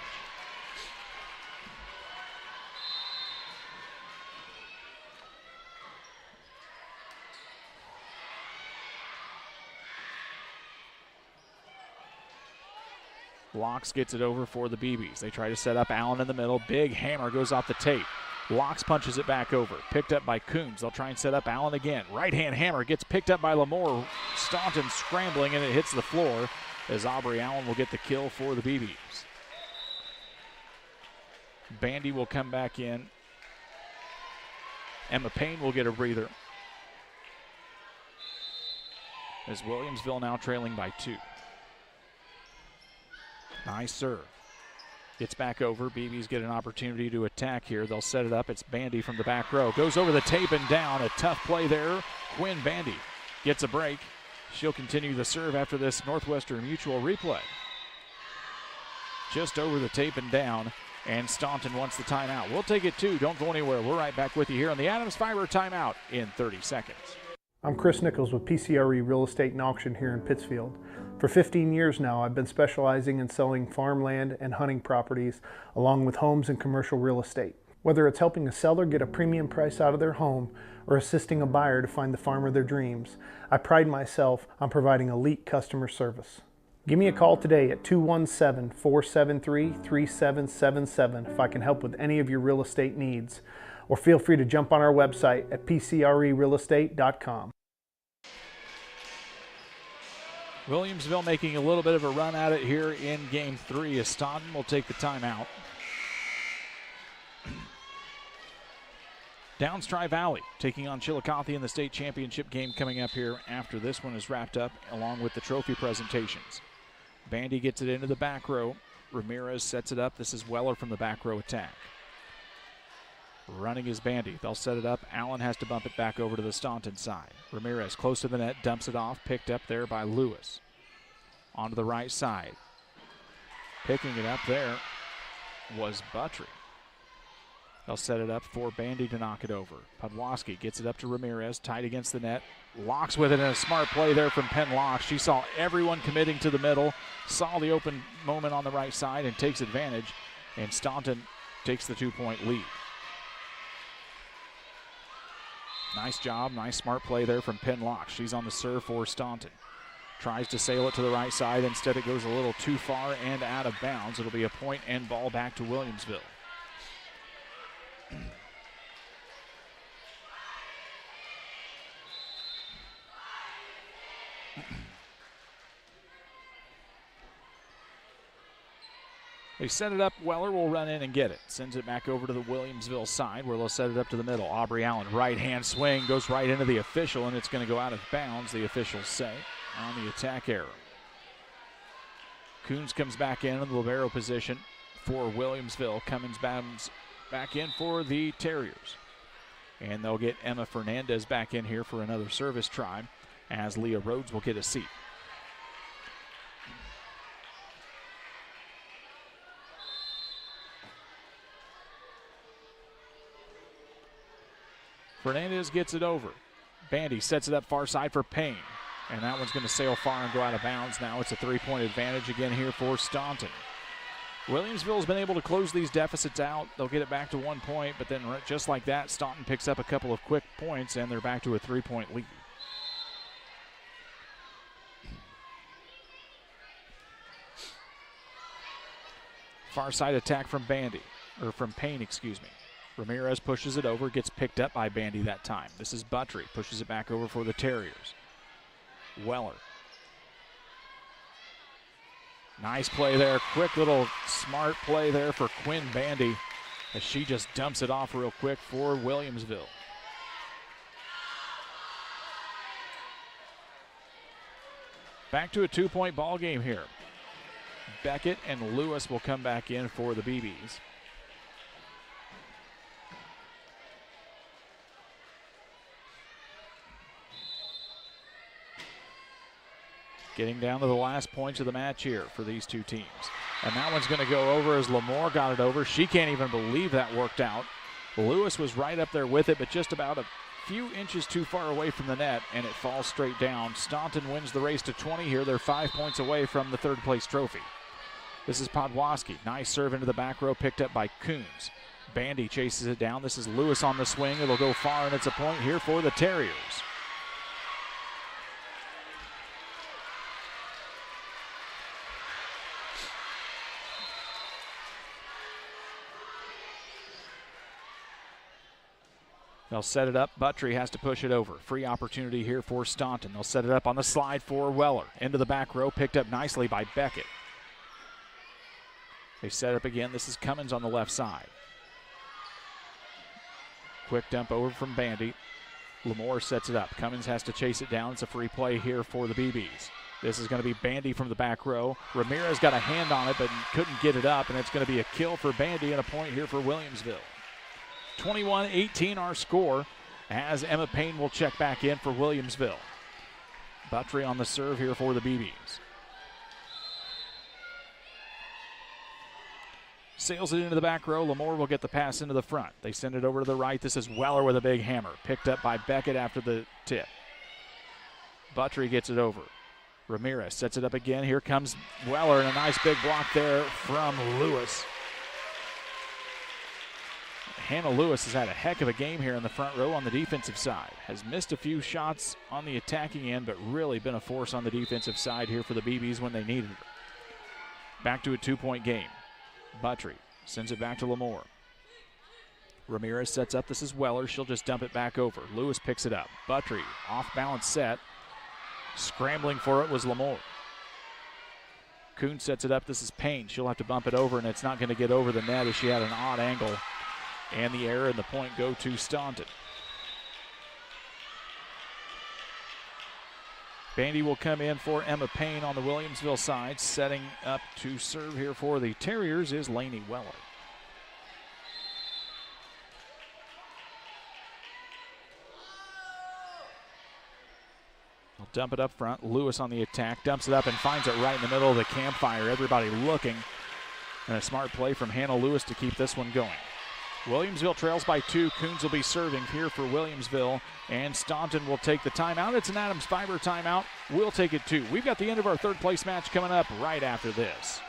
[SPEAKER 1] Locks gets it over for the BBs. They try to set up Allen in the middle. Big hammer goes off the tape. Locks punches it back over. Picked up by Coons. They'll try and set up Allen again. Right-hand hammer gets picked up by Lamore. Staunton scrambling, and it hits the floor as Aubrey Allen will get the kill for the BBs. Bandy will come back in. Emma Payne will get a breather. As Williamsville now trailing by 2. Nice serve. Gets back over. BBs get an opportunity to attack here. They'll set it up. It's Bandy from the back row. Goes over the tape and down. A tough play there. Quinn Bandy gets a break. She'll continue the serve after this Northwestern Mutual replay. Just over the tape and down. And Staunton wants the timeout. We'll take it too. Don't go anywhere. We're right back with you here on the Adams Fiber timeout in 30 seconds.
[SPEAKER 18] I'm Chris Nichols with PCRE Real Estate and Auction here in Pittsfield. For 15 years now, I've been specializing in selling farmland and hunting properties, along with homes and commercial real estate. Whether it's helping a seller get a premium price out of their home or assisting a buyer to find the farm of their dreams, I pride myself on providing elite customer service. Give me a call today at 217-473-3777 if I can help with any of your real estate needs, or feel free to jump on our website at pcrerealestate.com.
[SPEAKER 1] Williamsville making a little bit of a run at it here in game 3 as Staunton will take the timeout. Downs Tri-Valley taking on Chillicothe in the state championship game coming up here after this one is wrapped up, along with the trophy presentations. Bandy gets it into the back row. Ramirez sets it up. This is Weller from the back row attack. Running is Bandy. They'll set it up. Allen has to bump it back over to the Staunton side. Ramirez close to the net, dumps it off, picked up there by Lewis. Onto the right side. Picking it up there was Buttry. They'll set it up for Bandy to knock it over. Podwaski gets it up to Ramirez, tight against the net. Locks with it, and a smart play there from Penn Locks. She saw everyone committing to the middle, saw the open moment on the right side, and takes advantage. And Staunton takes the 2-point lead. Nice job, nice smart play there from Penn Locks. She's on the serve for Staunton. Tries to sail it to the right side. Instead, it goes a little too far and out of bounds. It'll be a point and ball back to Williamsville. They set it up. Weller will run in and get it. Sends it back over to the Williamsville side where they'll set it up to the middle. Aubrey Allen, right-hand swing, goes right into the official, and it's going to go out of bounds, the officials say, on the attack error. Coons comes back in the libero position for Williamsville. Cummins bounds back in for the Terriers. And they'll get Emma Fernandez back in here for another service try as Leah Rhodes will get a seat. Fernandez gets it over. Bandy sets it up far side for Payne. And that one's going to sail far and go out of bounds. Now it's a 3-point advantage again here for Staunton. Williamsville's been able to close these deficits out. They'll get it back to 1 point, but then just like that, Staunton picks up a couple of quick points, and they're back to a 3-point lead. Far side attack from Payne, excuse me. Ramirez pushes it over, gets picked up by Bandy that time. This is Buttry, pushes it back over for the Terriers. Weller. Nice play there, quick little smart play there for Quinn Bandy as she just dumps it off real quick for Williamsville. Back to a 2-point ball game here. Beckett and Lewis will come back in for the BBs. Getting down to the last points of the match here for these two teams. And that one's going to go over as Lamore got it over. She can't even believe that worked out. Lewis was right up there with it, but just about a few inches too far away from the net, and it falls straight down. Staunton wins the race to 20 here. They're 5 points away from the third-place trophy. This is Podwaski. Nice serve into the back row, picked up by Coons. Bandy chases it down. This is Lewis on the swing. It'll go far, and it's a point here for the Terriers. They'll set it up. Buttry has to push it over. Free opportunity here for Staunton. They'll set it up on the slide for Weller. Into the back row, picked up nicely by Beckett. They set up again. This is Cummins on the left side. Quick dump over from Bandy. Lamore sets it up. Cummins has to chase it down. It's a free play here for the BBs. This is going to be Bandy from the back row. Ramirez got a hand on it but couldn't get it up, and it's going to be a kill for Bandy and a point here for Williamsville. 21-18 our score as Emma Payne will check back in for Williamsville. Buttry on the serve here for the BBs. Sails it into the back row. Lamore will get the pass into the front. They send it over to the right. This is Weller with a big hammer. Picked up by Beckett after the tip. Buttry gets it over. Ramirez sets it up again. Here comes Weller, and a nice big block there from Lewis. Hannah Lewis has had a heck of a game here in the front row on the defensive side. Has missed a few shots on the attacking end, but really been a force on the defensive side here for the BBs when they needed her. Back to a 2-point game. Buttry sends it back to Lamore. Ramirez sets up. This is Weller. She'll just dump it back over. Lewis picks it up. Buttry, off-balance set. Scrambling for it was Lamore. Kuhn sets it up. This is Payne. She'll have to bump it over, and it's not going to get over the net as she had an odd angle And the error and the point go to Staunton. Bandy will come in for Emma Payne on the Williamsville side. Setting up to serve here for the Terriers is Lainey Weller. He'll dump it up front. Lewis on the attack. Dumps it up and finds it right in the middle of the campfire. Everybody looking. And a smart play from Hannah Lewis to keep this one going. Williamsville trails by 2. Coons will be serving here for Williamsville, and Staunton will take the timeout. It's an Adams Fiber timeout. We'll take it too. We've got the end of our third place match coming up right after this.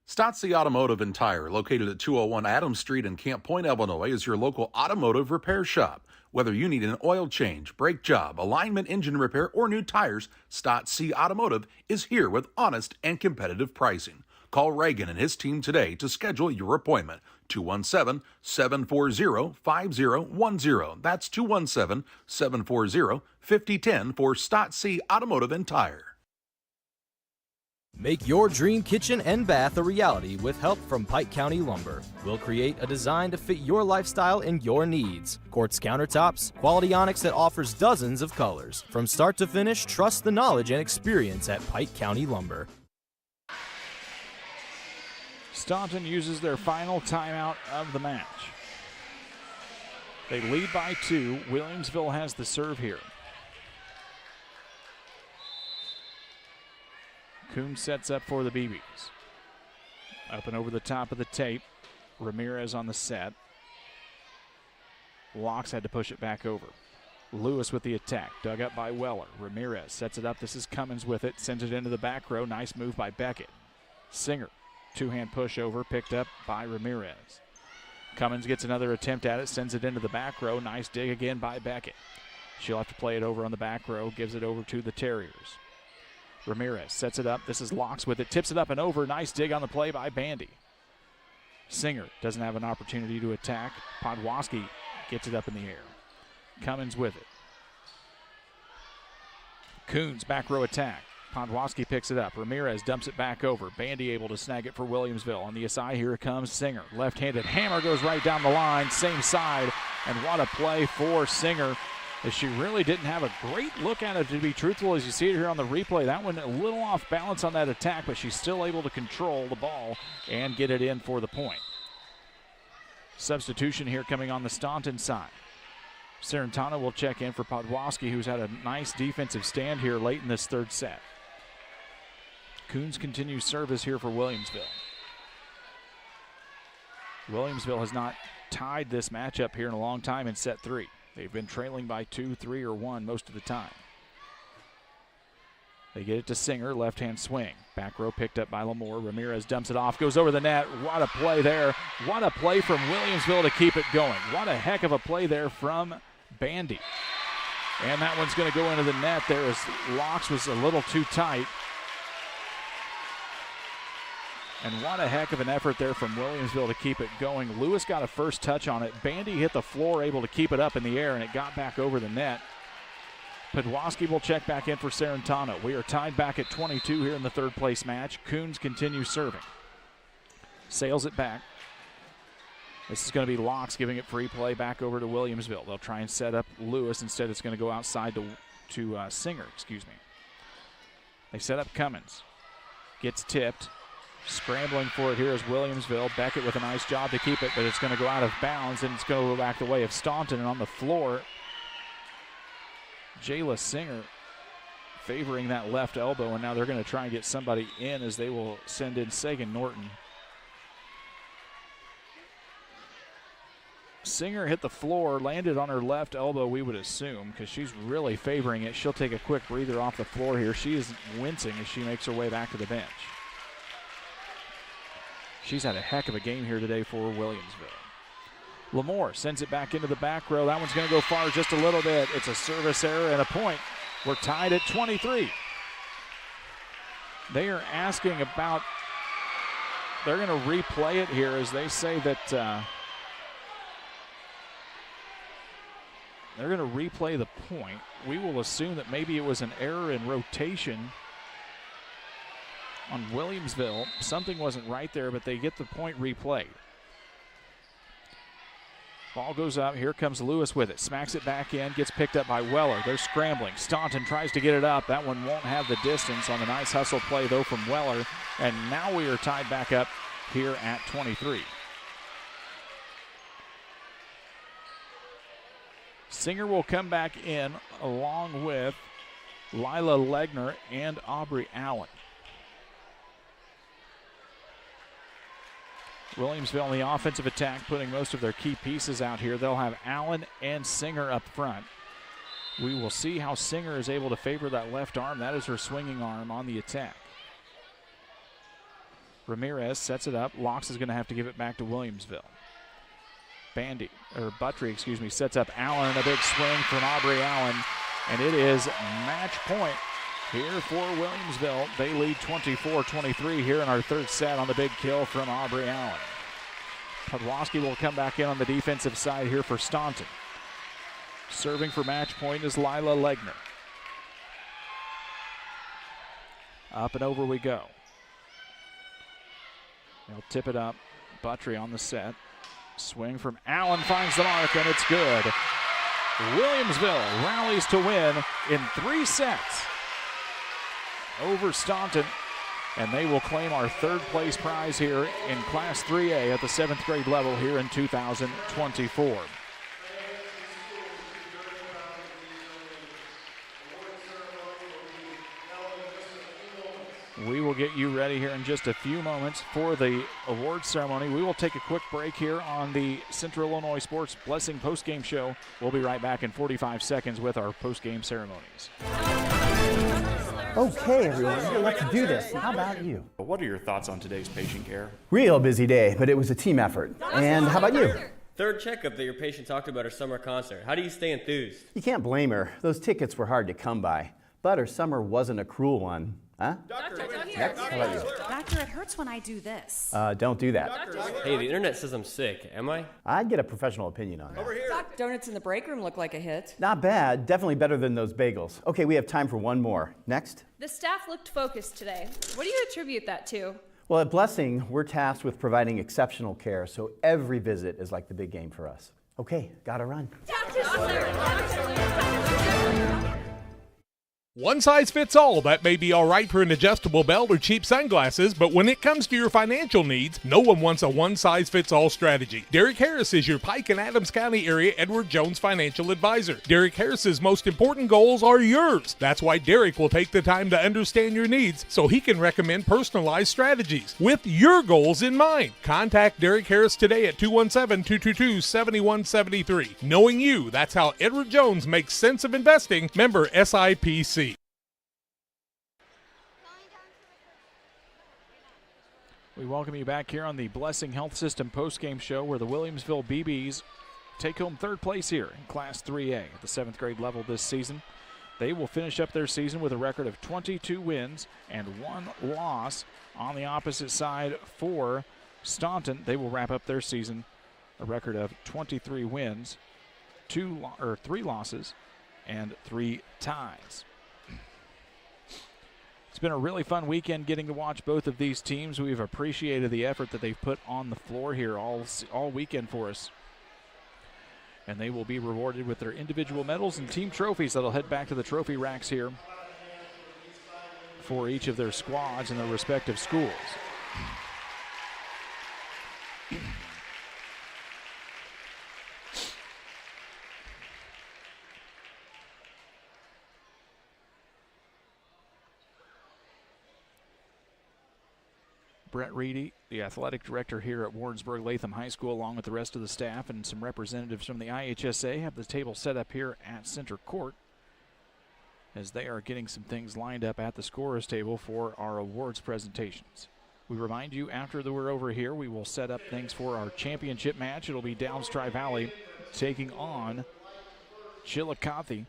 [SPEAKER 2] Stotzi Automotive and Tire, located at 201 Adams Street in Camp Point, Illinois, is your local automotive repair shop. Whether you need an oil change, brake job, alignment, engine repair, or new tires, Stotzi Automotive is here with honest and competitive pricing. Call Reagan and his team today to schedule your appointment. 217-740-5010. That's 217-740-5010 for Stotzi Automotive and Tire.
[SPEAKER 17] Make your dream kitchen and bath a reality with help from Pike County Lumber. We'll create a design to fit your lifestyle and your needs. Quartz countertops, quality onyx that offers dozens of colors. From start to finish, trust the knowledge and experience at Pike County Lumber.
[SPEAKER 1] Staunton uses their final timeout of the match. They lead by 2. Williamsville has the serve here. Coons sets up for the BBs. Up and over the top of the tape. Ramirez on the set. Locks had to push it back over. Lewis with the attack. Dug up by Weller. Ramirez sets it up. This is Cummins with it. Sends it into the back row. Nice move by Beckett. Singer. Two-hand push over, picked up by Ramirez. Cummins gets another attempt at it, sends it into the back row. Nice dig again by Beckett. She'll have to play it over on the back row, gives it over to the Terriers. Ramirez sets it up. This is Locks with it, tips it up and over. Nice dig on the play by Bandy. Singer doesn't have an opportunity to attack. Podwaski gets it up in the air. Cummins with it. Coons back row attack. Podwaski picks it up. Ramirez dumps it back over. Bandy able to snag it for Williamsville. On the SI, here comes Singer. Left-handed hammer goes right down the line, same side. And what a play for Singer, as she really didn't have a great look at it, to be truthful, as you see it here on the replay. That one a little off balance on that attack, but she's still able to control the ball and get it in for the point. Substitution here coming on the Staunton side. Sarantano will check in for Podwaski, who's had a nice defensive stand here late in this third set. Coons continues service here for Williamsville. Williamsville has not tied this matchup here in a long time in set 3. They've been trailing by 2, 3, or 1 most of the time. They get it to Singer, left-hand swing. Back row picked up by Lamore. Ramirez dumps it off, goes over the net. What a play there. What a play from Williamsville to keep it going. What a heck of a play there from Bandy. And that one's going to go into the net there as Locks was a little too tight. And what a heck of an effort there from Williamsville to keep it going. Lewis got a first touch on it. Bandy hit the floor, able to keep it up in the air, and it got back over the net. Podwaski will check back in for Sarantano. We are tied back at 22 here in the third place match. Coons continues serving. Sails it back. This is going to be Locks giving it free play back over to Williamsville. They'll try and set up Lewis. Instead, it's going to go outside to Singer, They set up Cummins. Gets tipped. Scrambling for it here is Williamsville. Beckett with a nice job to keep it, but it's going to go out of bounds, and it's going to go back the way of Staunton. And on the floor, Jayla Singer favoring that left elbow, and now they're going to try and get somebody in as they will send in Sagan Norton. Singer hit the floor, landed on her left elbow, we would assume, because she's really favoring it. She'll take a quick breather off the floor here. She is wincing as she makes her way back to the bench. She's had a heck of a game here today for Williamsville. Lamore sends it back into the back row. That one's going to go far just a little bit. It's a service error and a point. We're tied at 23. They are asking about, they're going to replay it here as they say that they're going to replay the point. We will assume that maybe it was an error in rotation on Williamsville. Something wasn't right there, but they get the point replayed. Ball goes up. Here comes Lewis with it. Smacks it back in. Gets picked up by Weller. They're scrambling. Staunton tries to get it up. That one won't have the distance on the nice hustle play, though, from Weller. And now we are tied back up here at 23. Singer will come back in along with Lila Legner and Aubrey Allen. Williamsville in the offensive attack, putting most of their key pieces out here. They'll have Allen and Singer up front. We will see how Singer is able to favor that left arm. That is her swinging arm on the attack. Ramirez sets it up. Locks is going to have to give it back to Williamsville. Buttry, sets up Allen. A big swing from Aubrey Allen, and it is match point here for Williamsville. They lead 24-23 here in our third set on the big kill from Aubrey Allen. Podwosky will come back in on the defensive side here for Staunton. Serving for match point is Lila Legner. Up and over we go. They'll tip it up. Buttry on the set. Swing from Allen finds the mark, and it's good. Williamsville rallies to win in 3 sets over Staunton, and they will claim our third place prize here in Class 3A at the 7th grade level here in 2024. We will get you ready here in just a few moments for the awards ceremony. We will take a quick break here on the Central Illinois Sports Blessing postgame show. We'll be right back in 45 seconds with our postgame ceremonies.
[SPEAKER 19] Okay, everyone, let's do this. How about you?
[SPEAKER 20] What are your thoughts on today's patient care?
[SPEAKER 19] Real busy day, but it was a team effort. And how about you?
[SPEAKER 21] Third checkup that your patient talked about her summer concert. How do you stay enthused?
[SPEAKER 19] You can't blame her. Those tickets were hard to come by. But her summer wasn't a cruel one. Huh?
[SPEAKER 22] Doctor,
[SPEAKER 19] Next, how about you?
[SPEAKER 22] Doctor, it hurts when I do this.
[SPEAKER 19] Don't do that.
[SPEAKER 21] Hey, the internet says I'm sick. Am I?
[SPEAKER 19] I'd get a professional opinion on that.
[SPEAKER 22] Over here. Doc, donuts in the break room look like a hit.
[SPEAKER 19] Not bad. Definitely better than those bagels. Okay, we have time for one more. Next.
[SPEAKER 23] The staff looked focused today. What do you attribute that to?
[SPEAKER 19] Well, at Blessing, we're tasked with providing exceptional care, so every visit is like the big game for us. Okay, gotta run.
[SPEAKER 13] One size fits all. That may be all right for an adjustable belt or cheap sunglasses, but when it comes to your financial needs, no one wants a one-size-fits-all strategy. Derek Harris is your Pike and Adams County area Edward Jones financial advisor. Derek Harris's most important goals are yours. That's why Derek will take the time to understand your needs so he can recommend personalized strategies with your goals in mind. Contact Derek Harris today at 217-222-7173. Knowing you, that's how Edward Jones makes sense of investing. Member SIPC.
[SPEAKER 1] We welcome you back here on the Blessing Health System postgame show, where the Williamsville BBs take home third place here in Class 3A at the 7th grade level this season. They will finish up their season with a record of 22 wins and 1 loss. On the opposite side for Staunton, they will wrap up their season a record of 23 wins, 3 losses, and 3 ties. It's been a really fun weekend getting to watch both of these teams. We've appreciated the effort that they've put on the floor here all weekend for us. And they will be rewarded with their individual medals and team trophies that'll head back to the trophy racks here for each of their squads and their respective schools. Brett Reedy, the athletic director here at Warrensburg Latham High School, along with the rest of the staff and some representatives from the IHSA, have the table set up here at center court as they are getting some things lined up at the scorer's table for our awards presentations. We remind you, after we're over here, we will set up things for our championship match. It'll be Downs Tri-Valley taking on Chillicothe.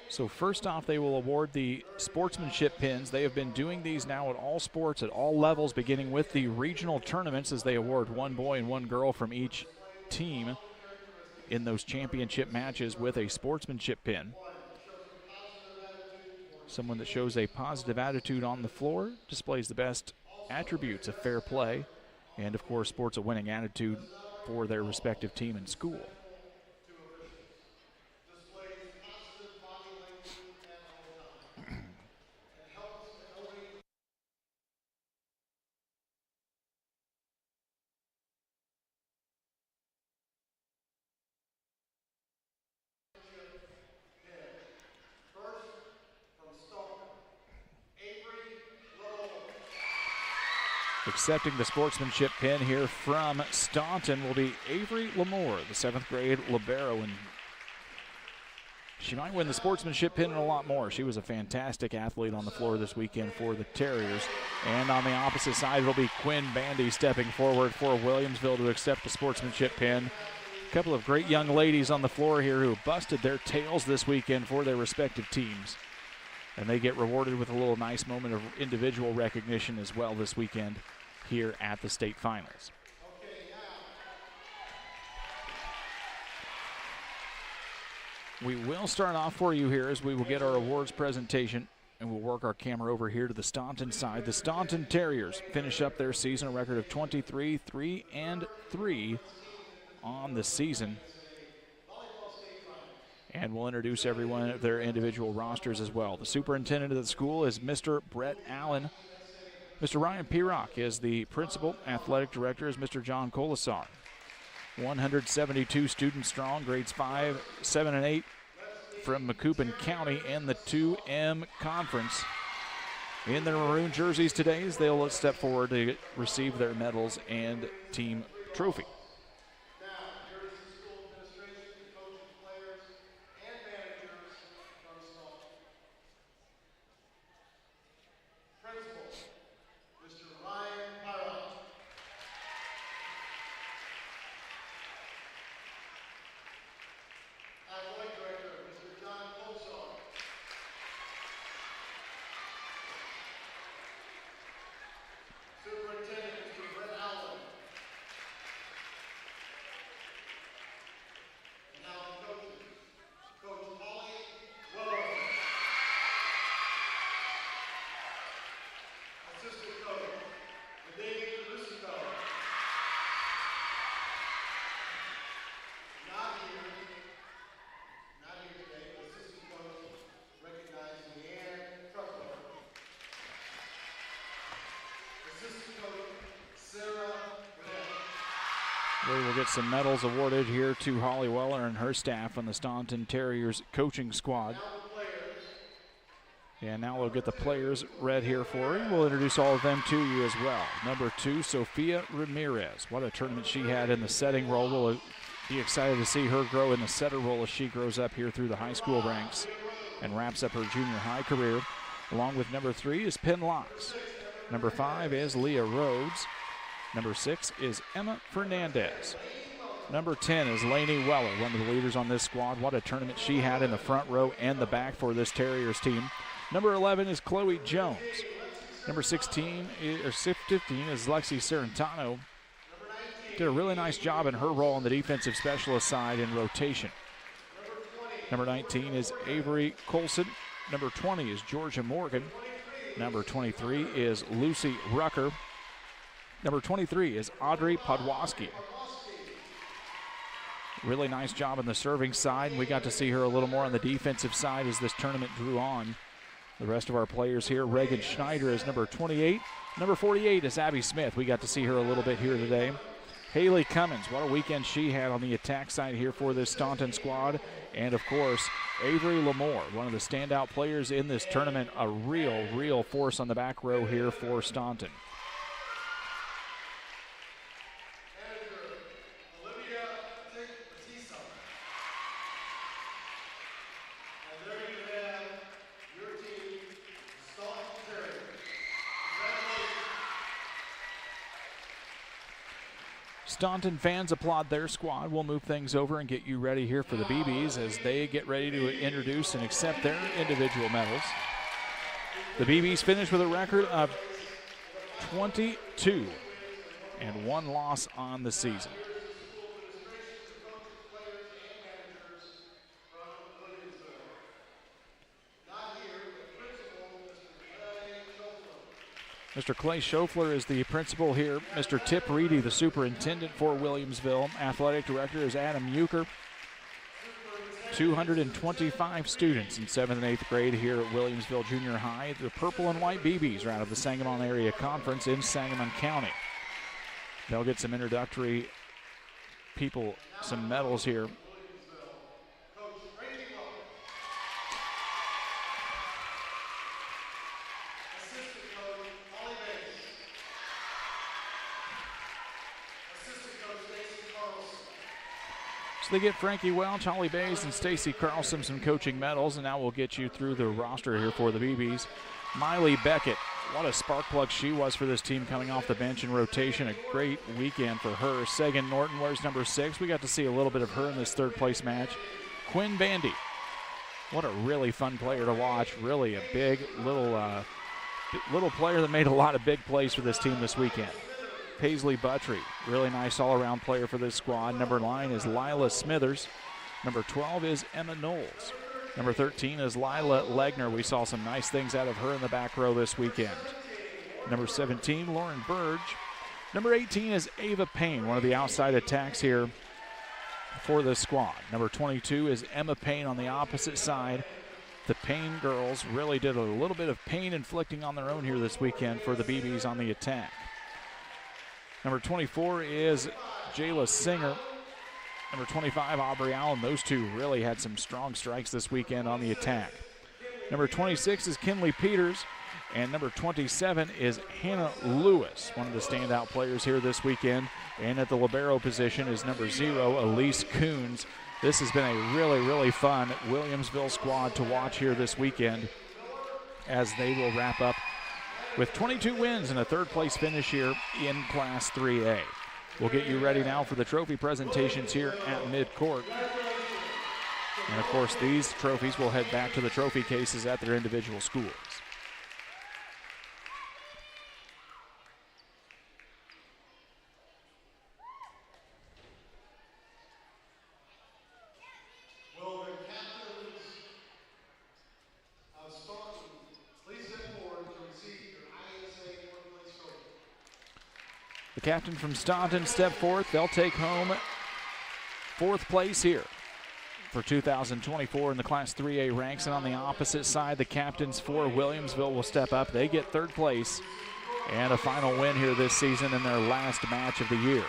[SPEAKER 1] So first off, they will award the sportsmanship pins. They have been doing these now at all sports, at all levels, beginning with the regional tournaments, as they award 1 boy and 1 girl from each team in those championship matches with a sportsmanship pin. Someone that shows a positive attitude on the floor, displays the best attributes of fair play and, of course, sports a winning attitude for their respective team and school. Accepting the sportsmanship pin here from Staunton will be Avery Lamore, the 7th grade libero, and she might win the sportsmanship pin and a lot more. She was a fantastic athlete on the floor this weekend for the Terriers. And on the opposite side, it'll be Quinn Bandy stepping forward for Williamsville to accept the sportsmanship pin. A couple of great young ladies on the floor here who busted their tails this weekend for their respective teams. And they get rewarded with a little nice moment of individual recognition as well this weekend here at the state finals. We will start off for you here as we will get our awards presentation, and we'll work our camera over here to the Staunton side. The Staunton Terriers finish up their season a record of 23-3-3 on the season. And we'll introduce everyone of their individual rosters as well. The superintendent of the school is Mr. Brett Allen. Mr. Ryan Pirock is the principal. Athletic director is Mr. John Colasar. 172 students strong, grades 5, 7, and 8 from Macoupin County and the 2M Conference. In their maroon jerseys today as they'll step forward to receive their medals and team trophy. We will get some medals awarded here to Holly Weller and her staff on the Staunton Terriers coaching squad. And now we'll get the players read here for you. We'll introduce all of them to you as well. Number 2, Sophia Ramirez. What a tournament she had in the setting role. We'll be excited to see her grow in the setter role as she grows up here through the high school ranks and wraps up her junior high career. Along with number 3 is Penn Locks. Number 5 is Leah Rhodes. Number 6 is Emma Fernandez. Number 10 is Lainey Weller, one of the leaders on this squad. What a tournament she had in the front row and the back for this Terriers team. Number 11 is Chloe Jones. Number 15 is Lexi Serrentano. Did a really nice job in her role on the defensive specialist side in rotation. Number 19 is Avery Colson. Number 20 is Georgia Morgan. Number 23 is Lucy Rucker. Number 23 is Audrey Podwaski. Really nice job on the serving side, and we got to see her a little more on the defensive side as this tournament drew on. The rest of our players here, Reagan Schneider is number 28. Number 48 is Abby Smith. We got to see her a little bit here today. Haley Cummins, what a weekend she had on the attack side here for this Staunton squad. And, of course, Avery Lamore, one of the standout players in this tournament, a real force on the back row here for Staunton. Staunton fans applaud their squad. We'll move things over and get you ready here for the BBs as they get ready to introduce and accept their individual medals. The BBs finish with a record of 22 and 1 loss on the season. Mr. Clay Schofler is the principal here. Mr. Tip Reedy, the superintendent for Williamsville. Athletic director is Adam Euchre. 225 students in 7th and 8th grade here at Williamsville Junior High. The purple and white BBs are out of the Sangamon Area Conference in Sangamon County. They'll get some introductory people, some medals here. So they get Frankie Welch, Holly Bays, and Stacy Carlson some coaching medals, and now we'll get you through the roster here for the BBs. Miley Beckett, what a spark plug she was for this team coming off the bench in rotation. A great weekend for her. Sagan Norton wears number 6. We got to see a little bit of her in this third place match. Quinn Bandy, what a really fun player to watch. Really a big little player that made a lot of big plays for this team this weekend. Paisley Buttry, really nice all-around player for this squad. Number 9 is Lila Smithers. Number 12 is Emma Knowles. Number 13 is Lila Legner. We saw some nice things out of her in the back row this weekend. Number 17, Lauren Burge. Number 18 is Ava Payne, one of the outside attacks here for this squad. Number 22 is Emma Payne on the opposite side. The Payne girls really did a little bit of pain inflicting on their own here this weekend for the BBs on the attack. Number 24 is Jayla Singer. Number 25, Aubrey Allen. Those two really had some strong strikes this weekend on the attack. Number 26 is Kinley Peters. And number 27 is Hannah Lewis, one of the standout players here this weekend. And at the libero position is number 0, Elise Coons. This has been a really, really fun Williamsville squad to watch here this weekend as they will wrap up with 22 wins and a third-place finish here in Class 3A. We'll get you ready now for the trophy presentations here at midcourt. And, of course, these trophies will head back to the trophy cases at their individual schools.
[SPEAKER 4] Will the captains of Staunton please step forward to receive your IESA 4th place trophy?
[SPEAKER 1] The captain from Staunton step forth. They'll take home 4th place here for 2024 in the Class 3A ranks. And on the opposite side, the captains for Williamsville will step up. They get 3rd place and a final win here this season in their last match of the year.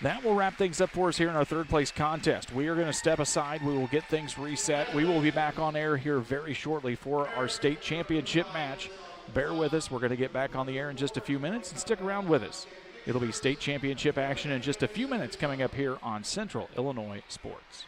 [SPEAKER 1] That will wrap things up for us here in our 3rd place contest. We are going to step aside. We will get things reset. We will be back on air here very shortly for our state championship match. Bear with us. We're going to get back on the air in just a few minutes, and stick around with us. It'll be state championship action in just a few minutes coming up here on Central Illinois Sports.